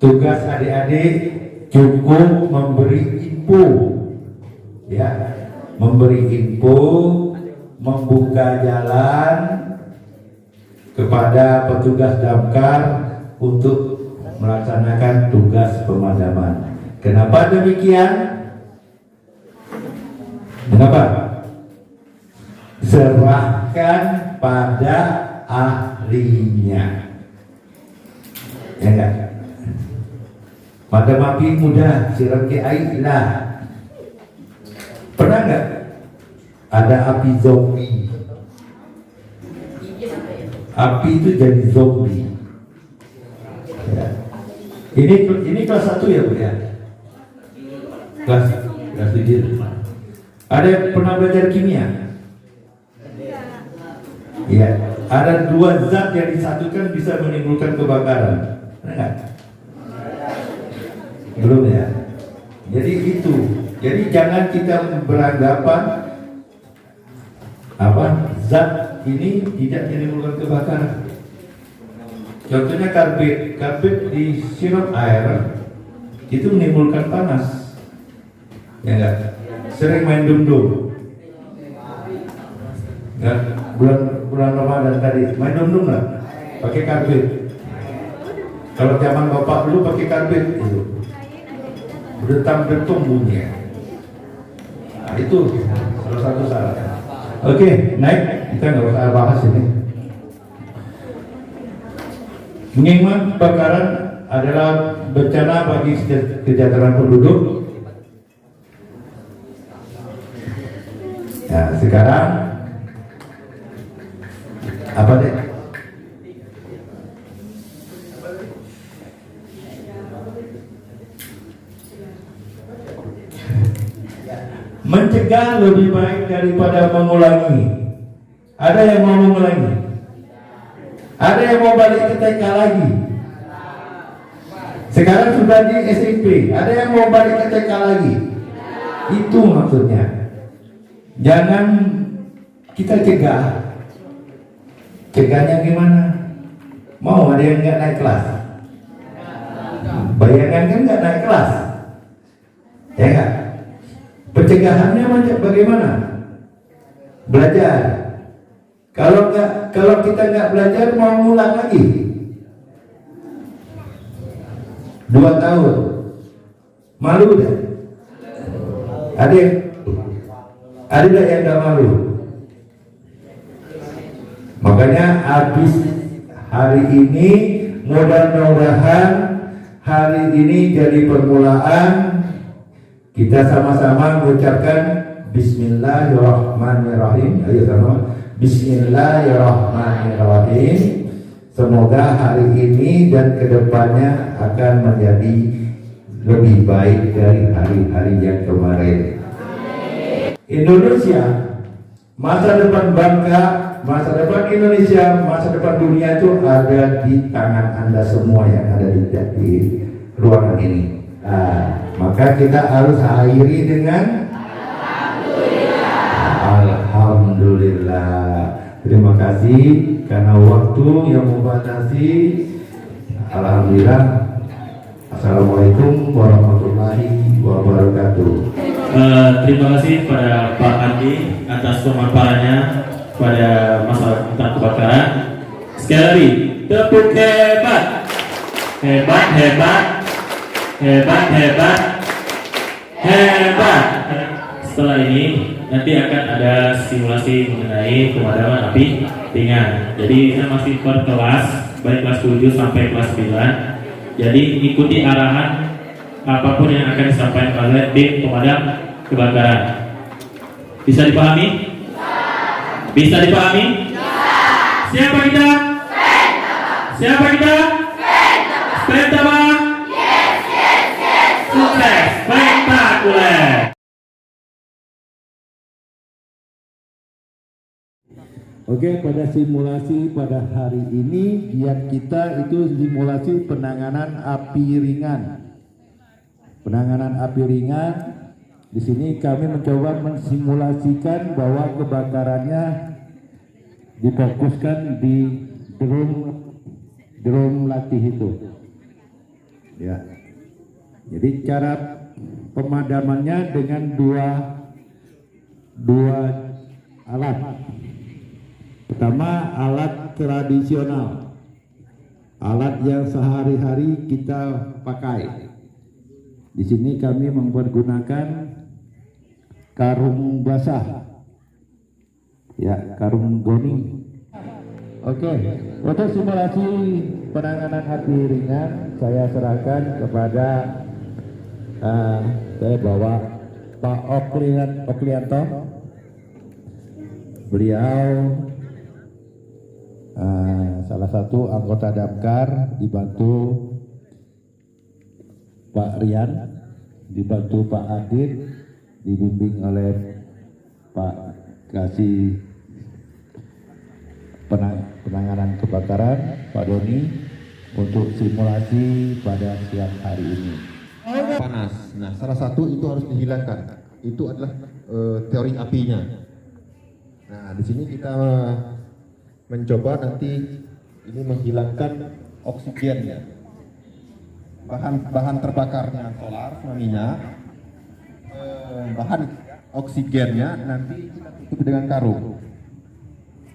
tugas adik-adik cukup memberi info, ya, memberi info, membuka jalan kepada petugas damkar untuk melaksanakan tugas pemadaman. Kenapa? Mengapa demikian? Mengapa? Serahkan pada ahlinya. Ya kan? Padam api mudah, siram ke air lah. Pernah nggak ada api zombie? Api itu jadi zombie. Ya. Ini kelas 1 ya Bu ya? Kelas 7. Ada yang pernah belajar kimia? Iya. Ada 2 zat yang disatukan bisa menimbulkan kebakaran. Pernah nggak? Belum ya? Jadi itu. Jadi jangan kita beranggapan zat ini tidak menimbulkan kebakaran. Contohnya karbit. Karbit disiram air itu menimbulkan panas. Ya enggak? Sering main dum-dum. Ya, bulan Ramadan tadi main dum-dum lah. Pakai karbit. Kalau zaman bapak dulu pakai karbit itu. Berdetam-detum bunyinya. Nah, itu salah satu salah. Oke, naik. Kita nggak usah bahas ini. Mengingat kebakaran adalah bencana bagi kesejahteraan penduduk. Ya, sekarang apa deh? Mencegah lebih baik daripada mengulangi. Ada yang mau mengulangi? Ada yang mau balik ke TK lagi? Sekarang sudah di SMP. Ada yang mau balik ke TK lagi? Itu maksudnya. Jangan kita cegah. Cegahnya gimana? Mau ada yang nggak naik kelas? Bayangkan kan nggak naik kelas, ya kan? Pencegahannya bagaimana? Belajar. Kalau kita nggak belajar mau ngulang lagi. 2 tahun. Malu dah. Ada yang nggak malu? Makanya habis hari ini mudah-mudahan hari ini jadi permulaan kita sama-sama mengucapkan Bismillahirrahmanirrahim. Ayo sama. Bismillahirrahmanirrahim. Semoga hari ini dan kedepannya akan menjadi lebih baik dari hari-hari yang kemarin. Indonesia, masa depan bangsa, masa depan Indonesia, masa depan dunia itu ada di tangan Anda semua yang ada di ruangan ini. Maka kita harus akhiri dengan Alhamdulillah. Terima kasih karena waktu yang membatasi. Alhamdulillah. Assalamualaikum warahmatullahi wabarakatuh. Terima kasih pada Pak Andi atas pemaparannya pada masalah tentang kebakaran. Sekali lagi, tepuk hebat, hebat, hebat, hebat, hebat, hebat. Setelah ini nanti akan ada simulasi mengenai pemadaman api ringan. Jadi saya masih per kelas, baik kelas 7 sampai kelas 9. Jadi ikuti arahan apapun yang akan disampaikan oleh tim pemadam kebakaran. Bisa dipahami? Bisa dipahami? Siapa kita? Siapa kita? Spektakuler. Sukses, spektakuler. Oke, pada simulasi pada hari ini giat kita itu simulasi penanganan api ringan. Penanganan api ringan. Di sini kami mencoba mensimulasikan bahwa kebakarannya difokuskan di drum latih itu. Ya. Jadi cara pemadamannya dengan dua alat. Pertama, alat tradisional, alat yang sehari-hari kita pakai. Di sini kami mempergunakan karung basah, ya, karung goni. Oke, untuk simulasi penanganan hati ringan saya serahkan kepada saya bawa Pak Oklianto. Beliau salah satu anggota Damkar, dibantu Pak Rian, dibantu Pak Adit, dibimbing oleh Pak Kasih penanganan kebakaran, Pak Doni, untuk simulasi pada siang hari ini. Panas. Nah, salah satu itu harus dihilangkan. Itu adalah teori apinya. Nah, di sini kita mencoba nanti ini menghilangkan oksigennya. Bahan terbakarnya solar sama minyak. Bahan oksigennya nanti kita tutup dengan karung.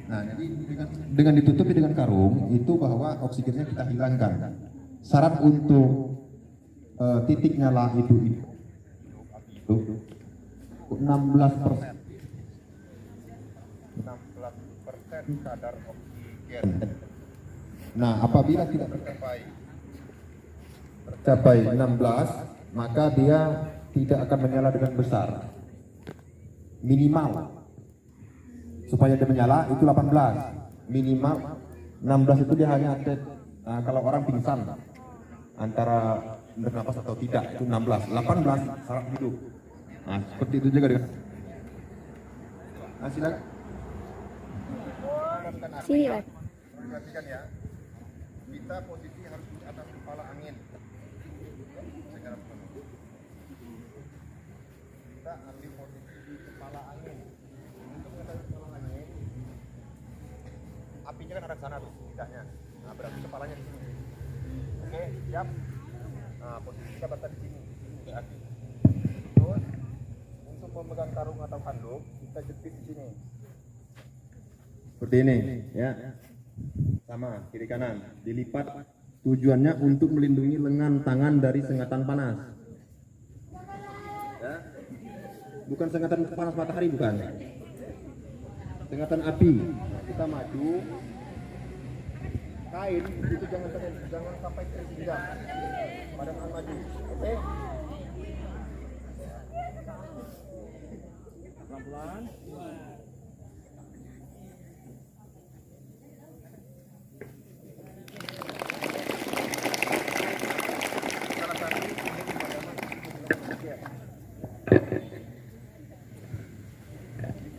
Nah, jadi dengan ditutupi dengan karung itu bahwa oksigennya kita hilangkan. Syarat untuk titik nyala itu 16%. 16% kadar oksigen. Nah, apabila tidak tercapai 16, maka dia tidak akan menyala dengan besar. Minimal supaya dia menyala itu 18. Minimal 16 itu dia hanya kalau orang pingsan antara bernapas atau tidak itu 16. 18 syarat hidup. Nah, seperti itu juga dengan silakan. Sini, Pak. Perhatikan ya. Kita posisi harus di atas kepala angin. Secara penuh. Kita ambil posisi di kepala angin. Untuk mengetahui kepala angin, apinya kan ada sana tuh, tidaknya. Nah, berarti kepalanya di sini. Oke, siap. Nah, posisi kita berada di sini. Udah api. Terus untuk memegang karung atau handuk, kita jepit di sini. Seperti ini, ya. Sama, kiri kanan. Dilipat, tujuannya untuk melindungi lengan tangan dari sengatan panas. Ya. Bukan sengatan panas matahari, bukan. Sengatan api. Nah, kita maju. Kain itu jangan sampai terjejak. Pada saat maju. Oke. Pelan-pelan.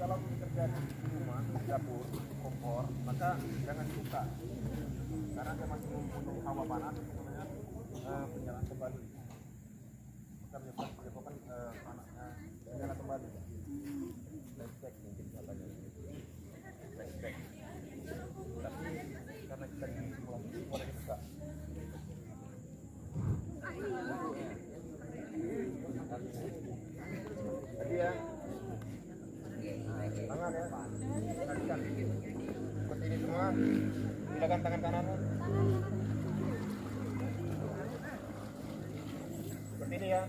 Kalau terjadi di rumah, di dapur, di kompor, maka jangan dibuka karena dia masih mempunyai hawa panas namanya penyalaan kembali. Maka menyebabkan panasnya menyala kembali. Flashback mungkin katanya. Flashback. Tapi karena kita di simulasi boleh dibuka. Tadi ya. Tangan ya. Kalikan. Seperti ini semua. Silakan tangan kanan. Seperti ini ya.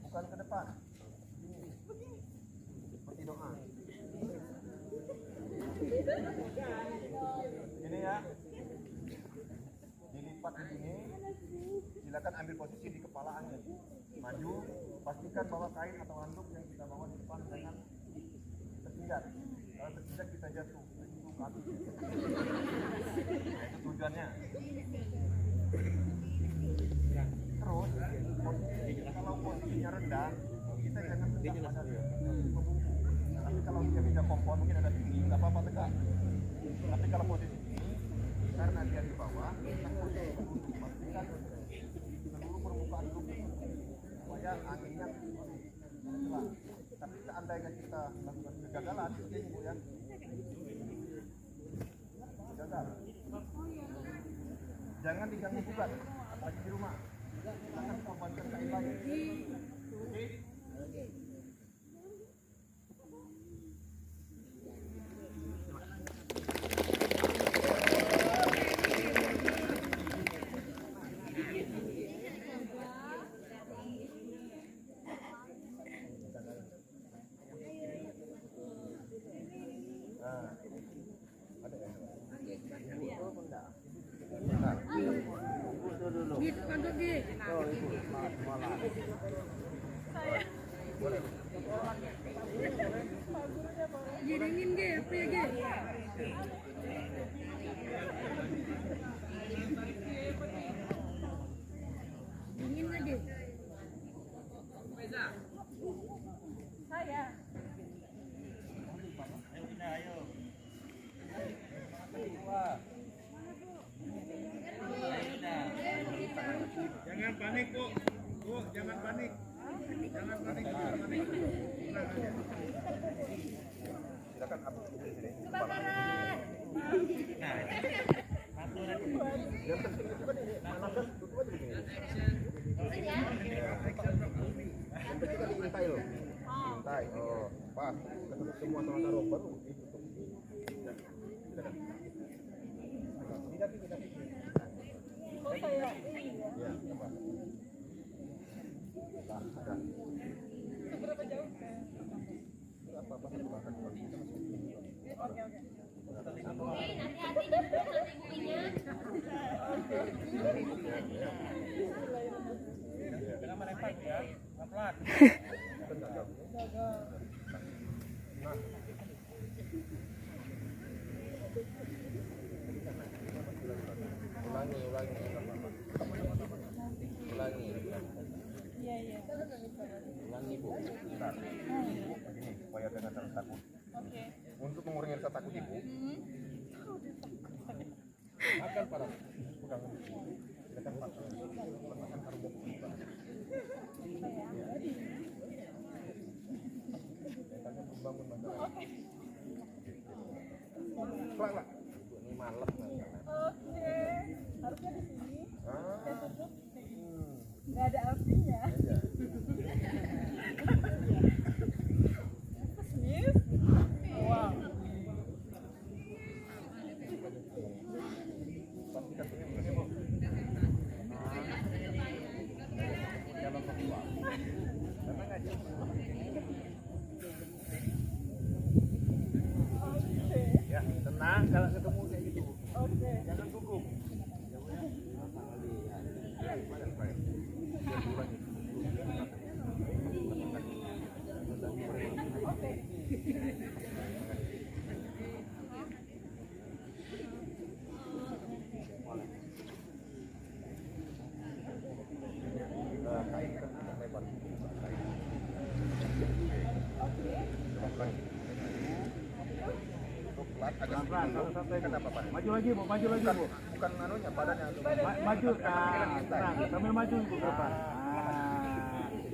Bukan ke depan. Seperti doa. Ini ya. Dilipat di sini. Silakan ambil posisi di kepala angin. Maju, pastikan bahwa kain atau handuk yang kita bawa di depan jangan tertinggal. Kalau tertinggal kita jatuh. Itu kaki. Nah, itu tujuannya. Terus, kalau posisinya rendah, kita jangan tegak pada pembungkus. Tapi kalau dia bisa kompor, mungkin ada tinggi, nggak apa-apa tegak. Tapi kalau posisi ini, karena dia di bawah, kita posisi pembungkus. Pastikan seluruh permukaan tubuh supaya anginnya celah. Tapi seandainya kita melakukan kegagalan, ini Bu ya, gagal. Jangan diganggu gugat, apalagi di rumah. Silakan korbankan kain lain. Oke? Jangan panik, Bu. Bu, jangan panik. Jangan panik, jangan panik. Silakan ambil di sini. Diintai loh. Diintai. Oh, pas. Ketemu semua sama taruh baru ditutup. Silakan. Tidak. Ya, apa? Ada. Seberapa jauh? Berapa satu bahkan kalau kita masih. Oke. Hati-hati nanti bunyinya. Jangan merepot ya. Pelan. Ulangi Bu. Bentar. Begini supaya dengan rasa takut. Oke. Untuk mengurangi rasa takut Ibu. Makan parah. Pegang. Silakan Pak. Makan harus buka. Tanya membangun masalah. Oke. Pelan. Ini malam nanti. Oke. Harusnya di sini. Nggak ada apinya. Wow. Ya, tenang kalau ketemu kayak gitu. Oke. Jangan gugup. Pelan-pelan, santai. Kenapa Pak? Maju lagi Bu. Bukan anunya, badannya. Maju, sambil maju Bu.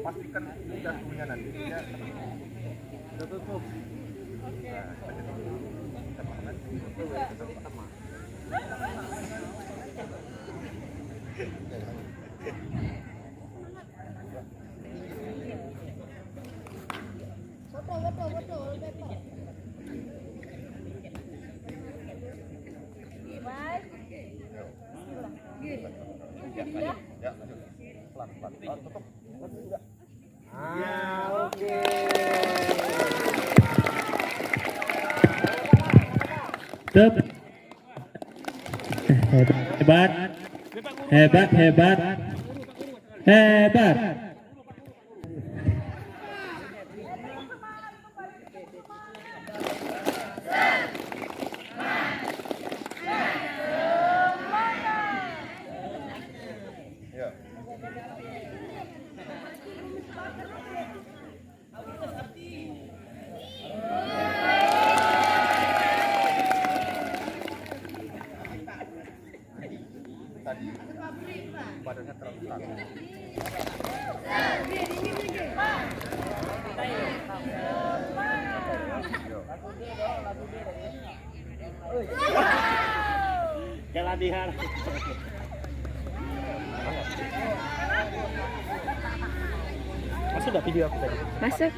Pastikan udah suhunya nanti. Ya. Kita tutup. Ya, lanjut. Pelan-pelan. Tutup. Oke. Hebat. Ya. Tadi badannya terlalu kaku. Keladihan. Masuk dah video aku tadi. Masuk.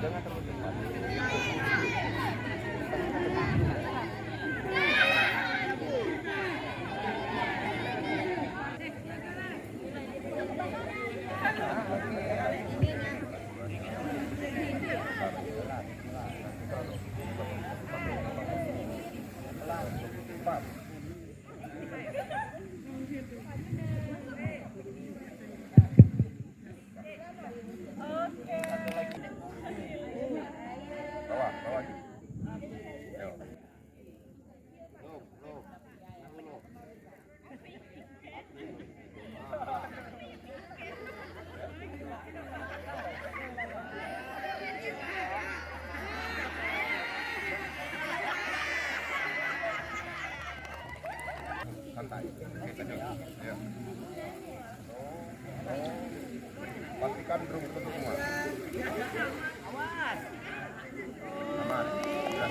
Jangan terlalu cepat. Ya. Pastikan drum tertutup semua. Aman. Ya.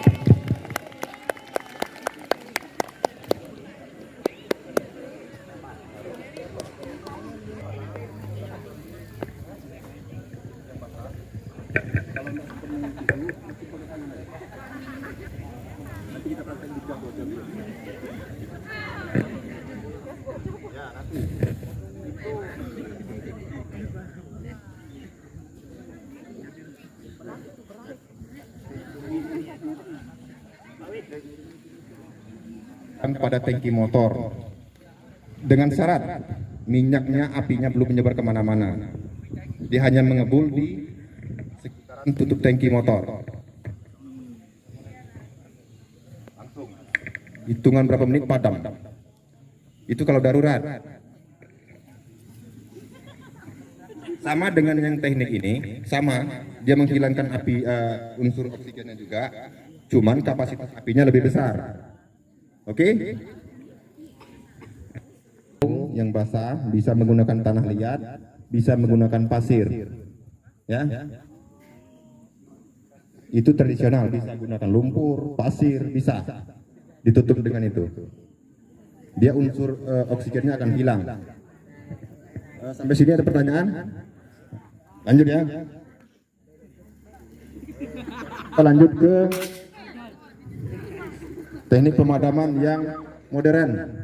Pada tangki motor dengan syarat minyaknya apinya belum menyebar kemana-mana, dia hanya mengebul di sekitaran tutup tangki motor. Langsung hitungan berapa menit padam, itu kalau darurat. Sama dengan yang teknik ini, sama dia menghilangkan api, unsur oksigennya juga, cuman kapasitas apinya lebih besar. Oke? Yang basah bisa menggunakan tanah liat, bisa menggunakan pasir, ya. Itu tradisional, bisa gunakan lumpur, pasir, bisa ditutup dengan itu. Dia unsur oksigennya akan hilang. Sampai sini ada pertanyaan? Lanjut ya. Kita lanjut ke teknik pemadaman yang modern.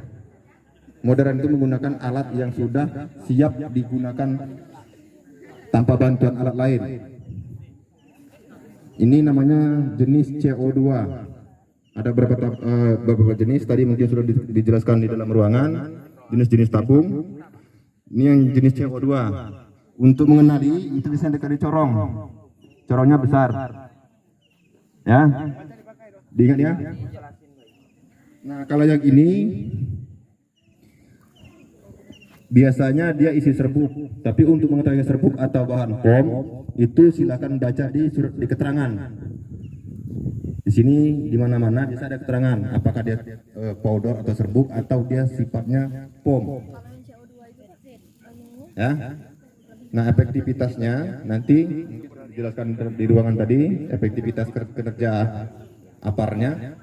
Modern itu menggunakan alat yang sudah siap digunakan tanpa bantuan alat lain. Ini namanya jenis CO2. Ada beberapa jenis, tadi mungkin sudah dijelaskan di dalam ruangan. Jenis-jenis tabung. Ini yang jenis CO2. Untuk mengenali itu bisa dekat di corong. Corongnya besar. Ya. Diingat ya. Nah, kalau yang ini biasanya dia isi serbuk, tapi untuk mengetahui serbuk atau bahan POM itu silakan baca di surat di keterangan. Di sini di mana-mana bisa ada keterangan apakah dia powder atau serbuk atau dia sifatnya POM. Ya. Nah, efektivitasnya nanti dijelaskan di ruangan tadi, efektivitas kerja aparnya.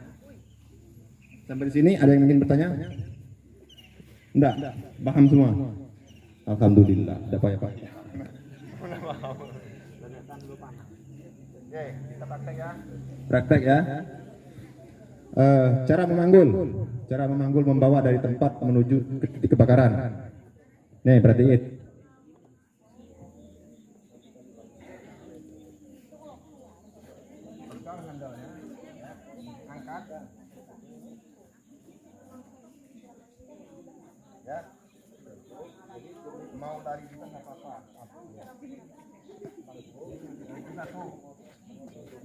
Sampai di sini ada yang ingin bertanya? Enggak, paham semua. Alhamdulillah, ada apa-apa. Oke, kita praktek ya. Praktek ya. Cara memanggul membawa dari tempat menuju ke titik kebakaran. Nih, perhatiin. Ya, mau lari juga nggak apa-apa. Itu satu.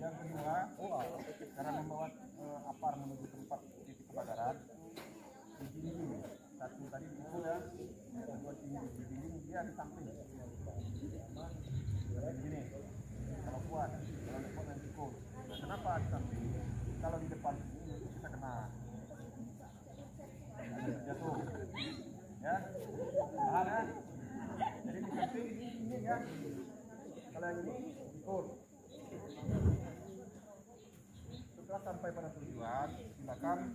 Yang kedua, cara membawa apar menuju tempat titik kebakaran. Di sini, satu tadi dipukul ya, yang kedua di sini dia di samping. Di sini, kalau kuat nanti pukul. Kenapa di samping? Kalau di depan ini kita kena jatuh. Ya, paham ya? Jadi di samping ini ya, kalau yang ini pukul. Setelah sampai pada tujuan, silakan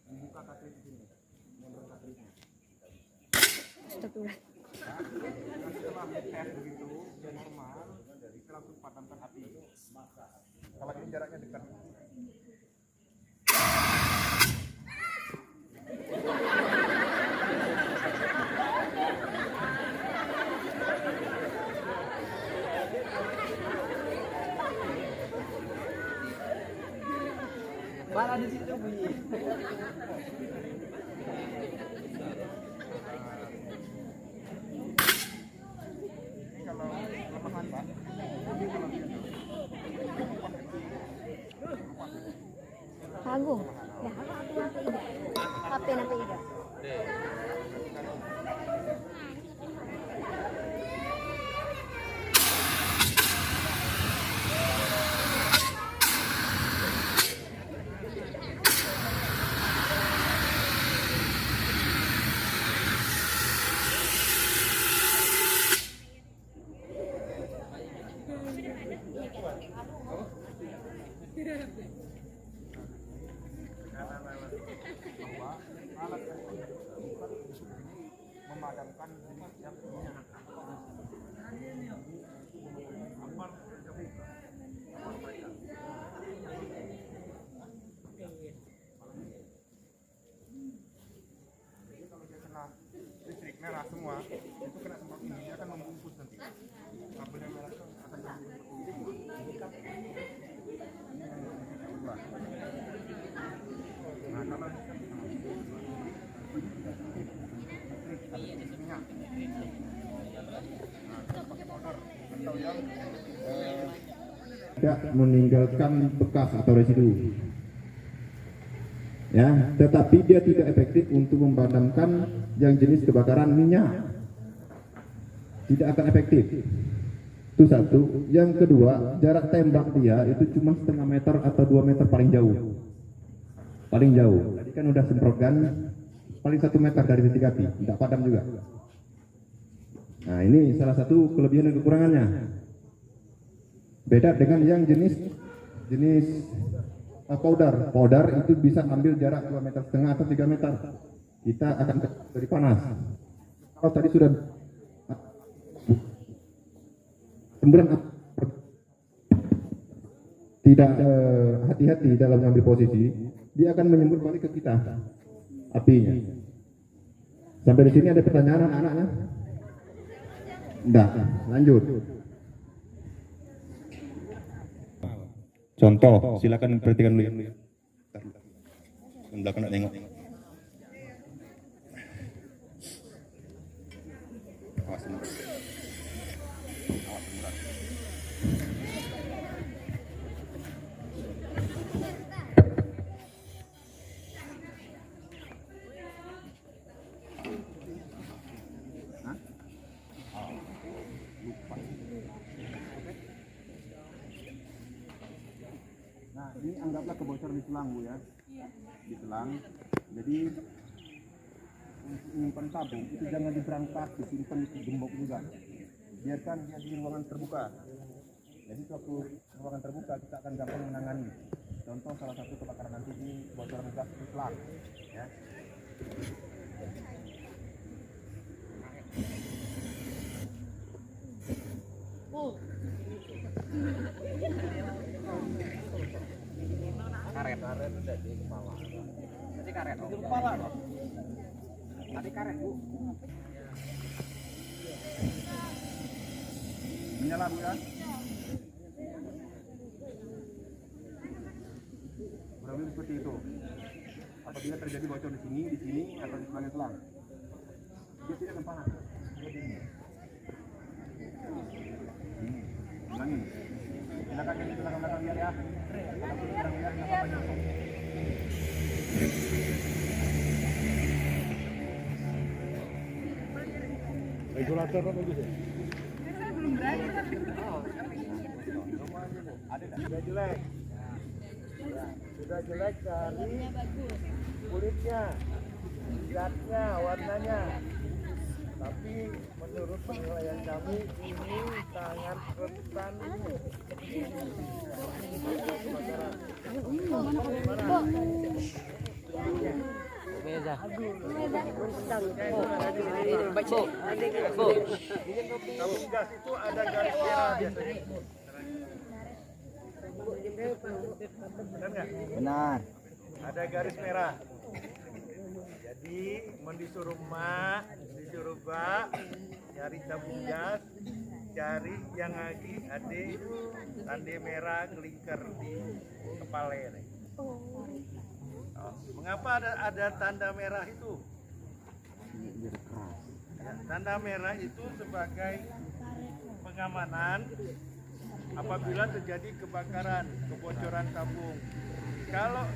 dibuka kaki di sini. Setelah tes begitu, dia normal, jadi kita langsung padamkan api. Kalau ini jaraknya dekat. Malah di situ bunyi. Agung, dah HP nak pegang. bahwa alat yang bukan memadamkan jenis yang minyak. Ampar terbuka. Ampar mereka. Jadi kalau dia kena listrik merah semua, itu kena semprot ini, dia akan membungkus nanti. Kabel yang merah itu akan membungkus. Nah, kalau minyak, atau yang tidak meninggalkan bekas atau residu. Ya, tetapi dia tidak efektif untuk memadamkan yang jenis kebakaran minyak. Tidak akan efektif. Itu satu. Yang kedua, jarak tembak dia itu cuma 1,5 meter atau 2 meter paling jauh. Paling jauh. Tadi kan udah semprotkan paling 1 meter dari titik api, tidak padam juga. Nah, ini salah satu kelebihan dan kekurangannya. Beda dengan yang jenis powder. Powder itu bisa ambil jarak 2,5 meter atau 3 meter. Kita akan beri panas. Kalau tadi sudah semburan tidak hati-hati dalam mengambil posisi, dia akan menyembur balik ke kita apinya. Sampai di sini ada pertanyaan anak-anaknya? Enggak, lanjut. Contoh, silakan perhatikan dulu ya. Belakang nak tengok. Awas murah. Awas murah. Nah, ini anggaplah kebocoran di selang, Bu, ya. Di selang. Jadi untuk menyimpan tabung itu jangan diberangkat, disimpan di gembok juga. Biarkan dia di ruangan terbuka. Jadi suatu ruangan terbuka kita akan gampang menangani. Contoh salah satu kebakaran nanti ini bocoran gas di selang, ya. Karet udah di kepala. Jadi karet di kepala loh. Tadi karet, Bu. Menyala, Bu, ya. Kurang lebih seperti itu. Apabila terjadi bocor di sini atau di selang-selang, dia tidak akan panas. Dia dingin. Ulangin. Silakan jadi belakang-belakang biar ya. Kalau kurang biar nggak apa-apa. Regulator apa bagus ya? Saya belum berani tapi. Ada sudah jelek. Sudah jelek dari kulitnya, zatnya, warnanya. Tapi menurut penilaian kami ini sangat rentan. Tabung gas itu ada garis merah biasanya. Benar nggak? Benar. Ada garis merah. Jadi disuruh mak, disuruh bak, cari tabung gas, cari yang lagi ada tanda merah kelingker di kepala ini. Oh, mengapa ada tanda merah itu? Ya, tanda merah itu sebagai pengamanan apabila terjadi kebakaran, kebocoran tabung. Kalau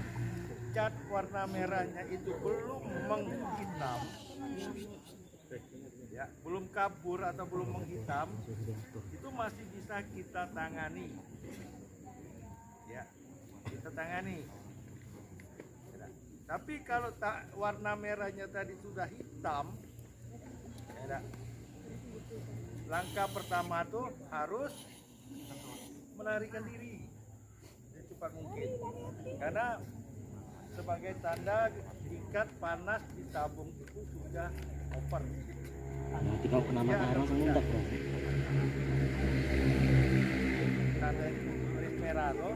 cat warna merahnya itu belum menghitam, ya, belum kabur atau belum menghitam, itu masih bisa kita tangani. Ya, kita tangani. Ya, tapi kalau warna merahnya tadi sudah hitam, ya, langkah pertama tuh harus melarikan diri secepat mungkin. Karena sebagai tanda tingkat panas di tabung itu sudah over. Tidak kena matahari semundak, bro. Tanda itu garis merah loh.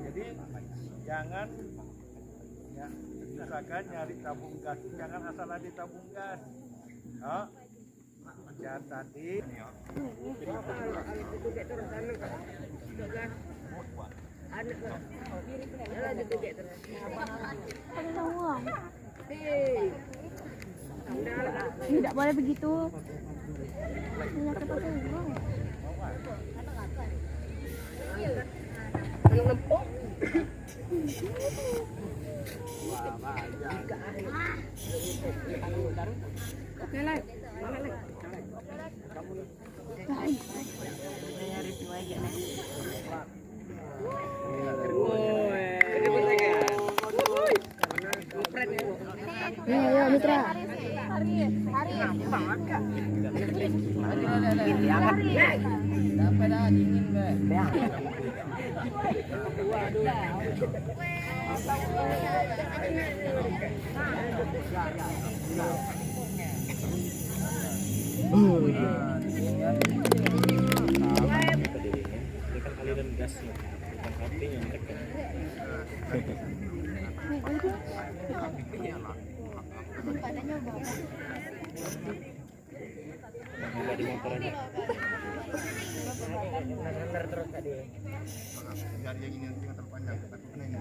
Jadi jangan ya usahakan nyari tabung gas, jangan asal ada tabung gas. Ya. Jangan tadi. Tidak boleh begitu. Tidak kepake uang. Oke lah, ya mitra. Aliran gasnya, bukan apinya yang tekan. Di motor aja. Terus tadi. Jari yang ini yang terpanjang, takutnya ini.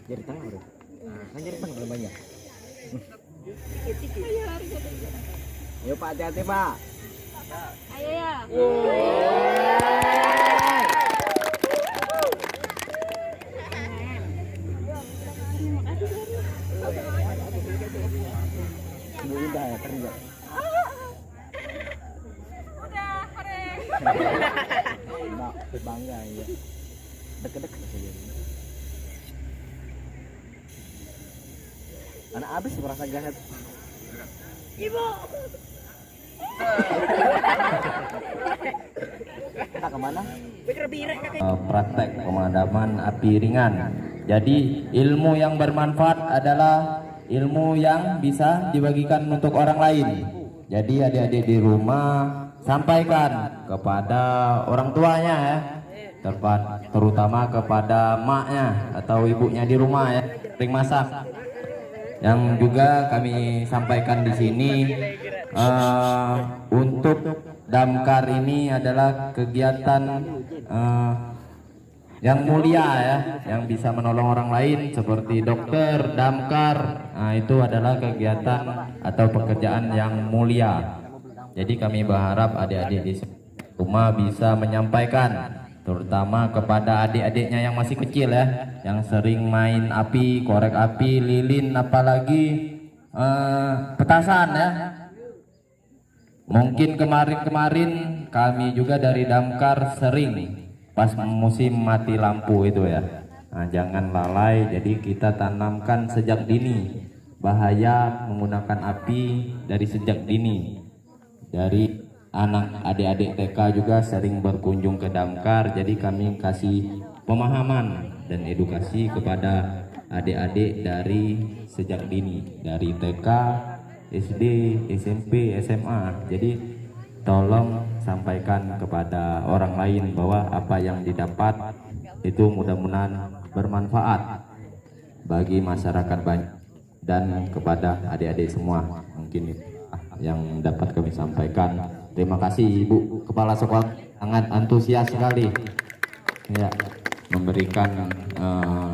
Jari tengah, bro. Kan jari tengah belum banyak. Yuk Pak, hati-hati Pak. Ayo ya. Udah ya, kerja. Bangga ya. Deket-deket saja. Anak habis merasa gahat. Ibu. Kita kemana? Praktek pemadaman api ringan. Jadi ilmu yang bermanfaat adalah ilmu yang bisa dibagikan untuk orang lain. Jadi adik-adik di rumah sampaikan kepada orang tuanya ya, terutama kepada maknya atau ibunya di rumah ya, sering masak. Yang juga kami sampaikan di sini untuk damkar ini adalah kegiatan yang mulia ya, yang bisa menolong orang lain seperti dokter, damkar. Nah, itu adalah kegiatan atau pekerjaan yang mulia. Jadi kami berharap adik-adik di rumah bisa menyampaikan, terutama kepada adik-adiknya yang masih kecil ya, yang sering main api, korek api, lilin, apalagi petasan ya. Mungkin kemarin-kemarin kami juga dari damkar sering pas musim mati lampu itu ya. Nah, jangan lalai, jadi kita tanamkan sejak dini bahaya menggunakan api dari sejak dini. Dari anak adik-adik TK juga sering berkunjung ke damkar, jadi kami kasih pemahaman dan edukasi kepada adik-adik dari sejak dini, dari TK, SD, SMP, SMA. Jadi tolong sampaikan kepada orang lain bahwa apa yang didapat itu mudah-mudahan bermanfaat bagi masyarakat banyak dan kepada adik-adik semua. Mungkin itu yang dapat kami sampaikan. Terima kasih Ibu Kepala Sekolah, sangat antusias sekali ya, memberikan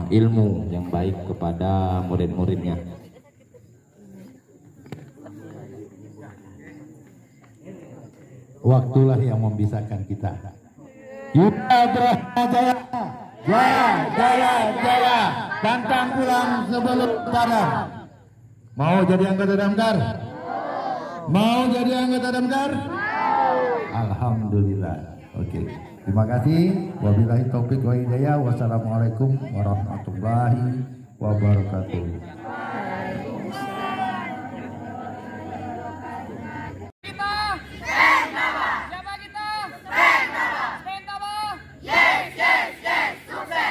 ilmu yang baik kepada murid-muridnya. Waktulah yang memisahkan kita. Yuda Brahma Jaya, jaya, jaya, jaya. Pantang pulang sebelum sadar. Mau jadi anggota damkar? Mau jadi anggota damkar? Alhamdulillah. Oke. Terima kasih. Wabillahi taufik wa hidayah. Wassalamualaikum warahmatullahi wabarakatuh. Siapa kita? Stand up. Yes, yes, yes. Sukses.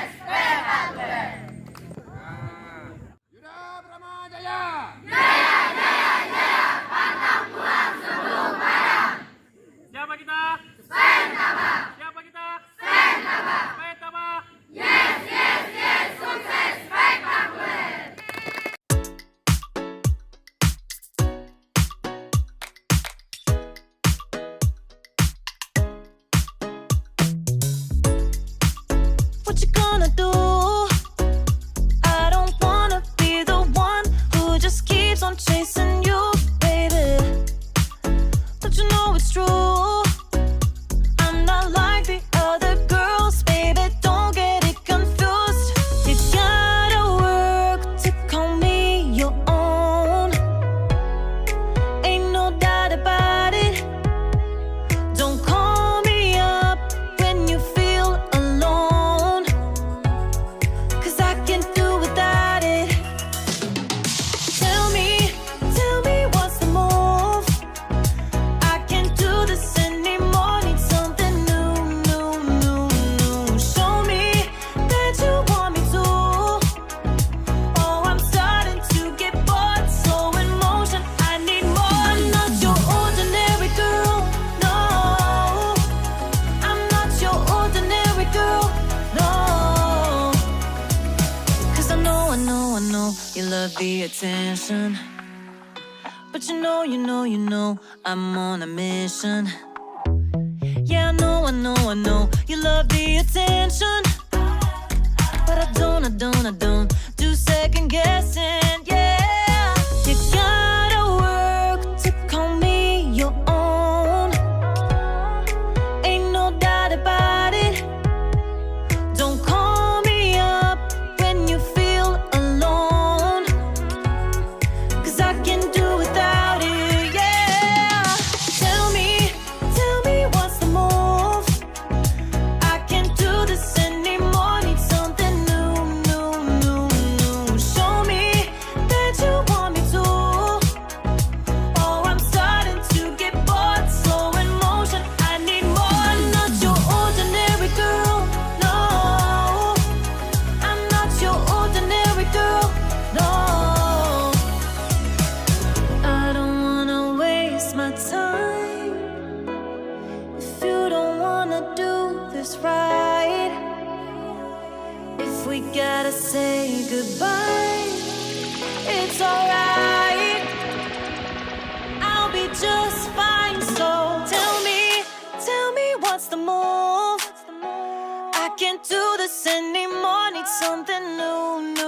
love the attention, but you know, I'm on a mission. Yeah, I know, you love the attention, but I don't do second guessing, yeah. You gotta work to call me your own, ain't no doubt about it. Don't call me up when you feel alone, 'cause I can do without it, yeah. Tell me what's the move? I can't do this anymore, need something new. Show me that you want me to. Oh, I'm starting to get bored, slow in motion, I need more. Not your ordinary girl, no. I'm not your ordinary girl, no. I don't wanna waste my time if you don't wanna do this right. If we gotta say goodbye, it's alright. I'll be just fine, so tell me what's the move? I can't do this anymore, need something new.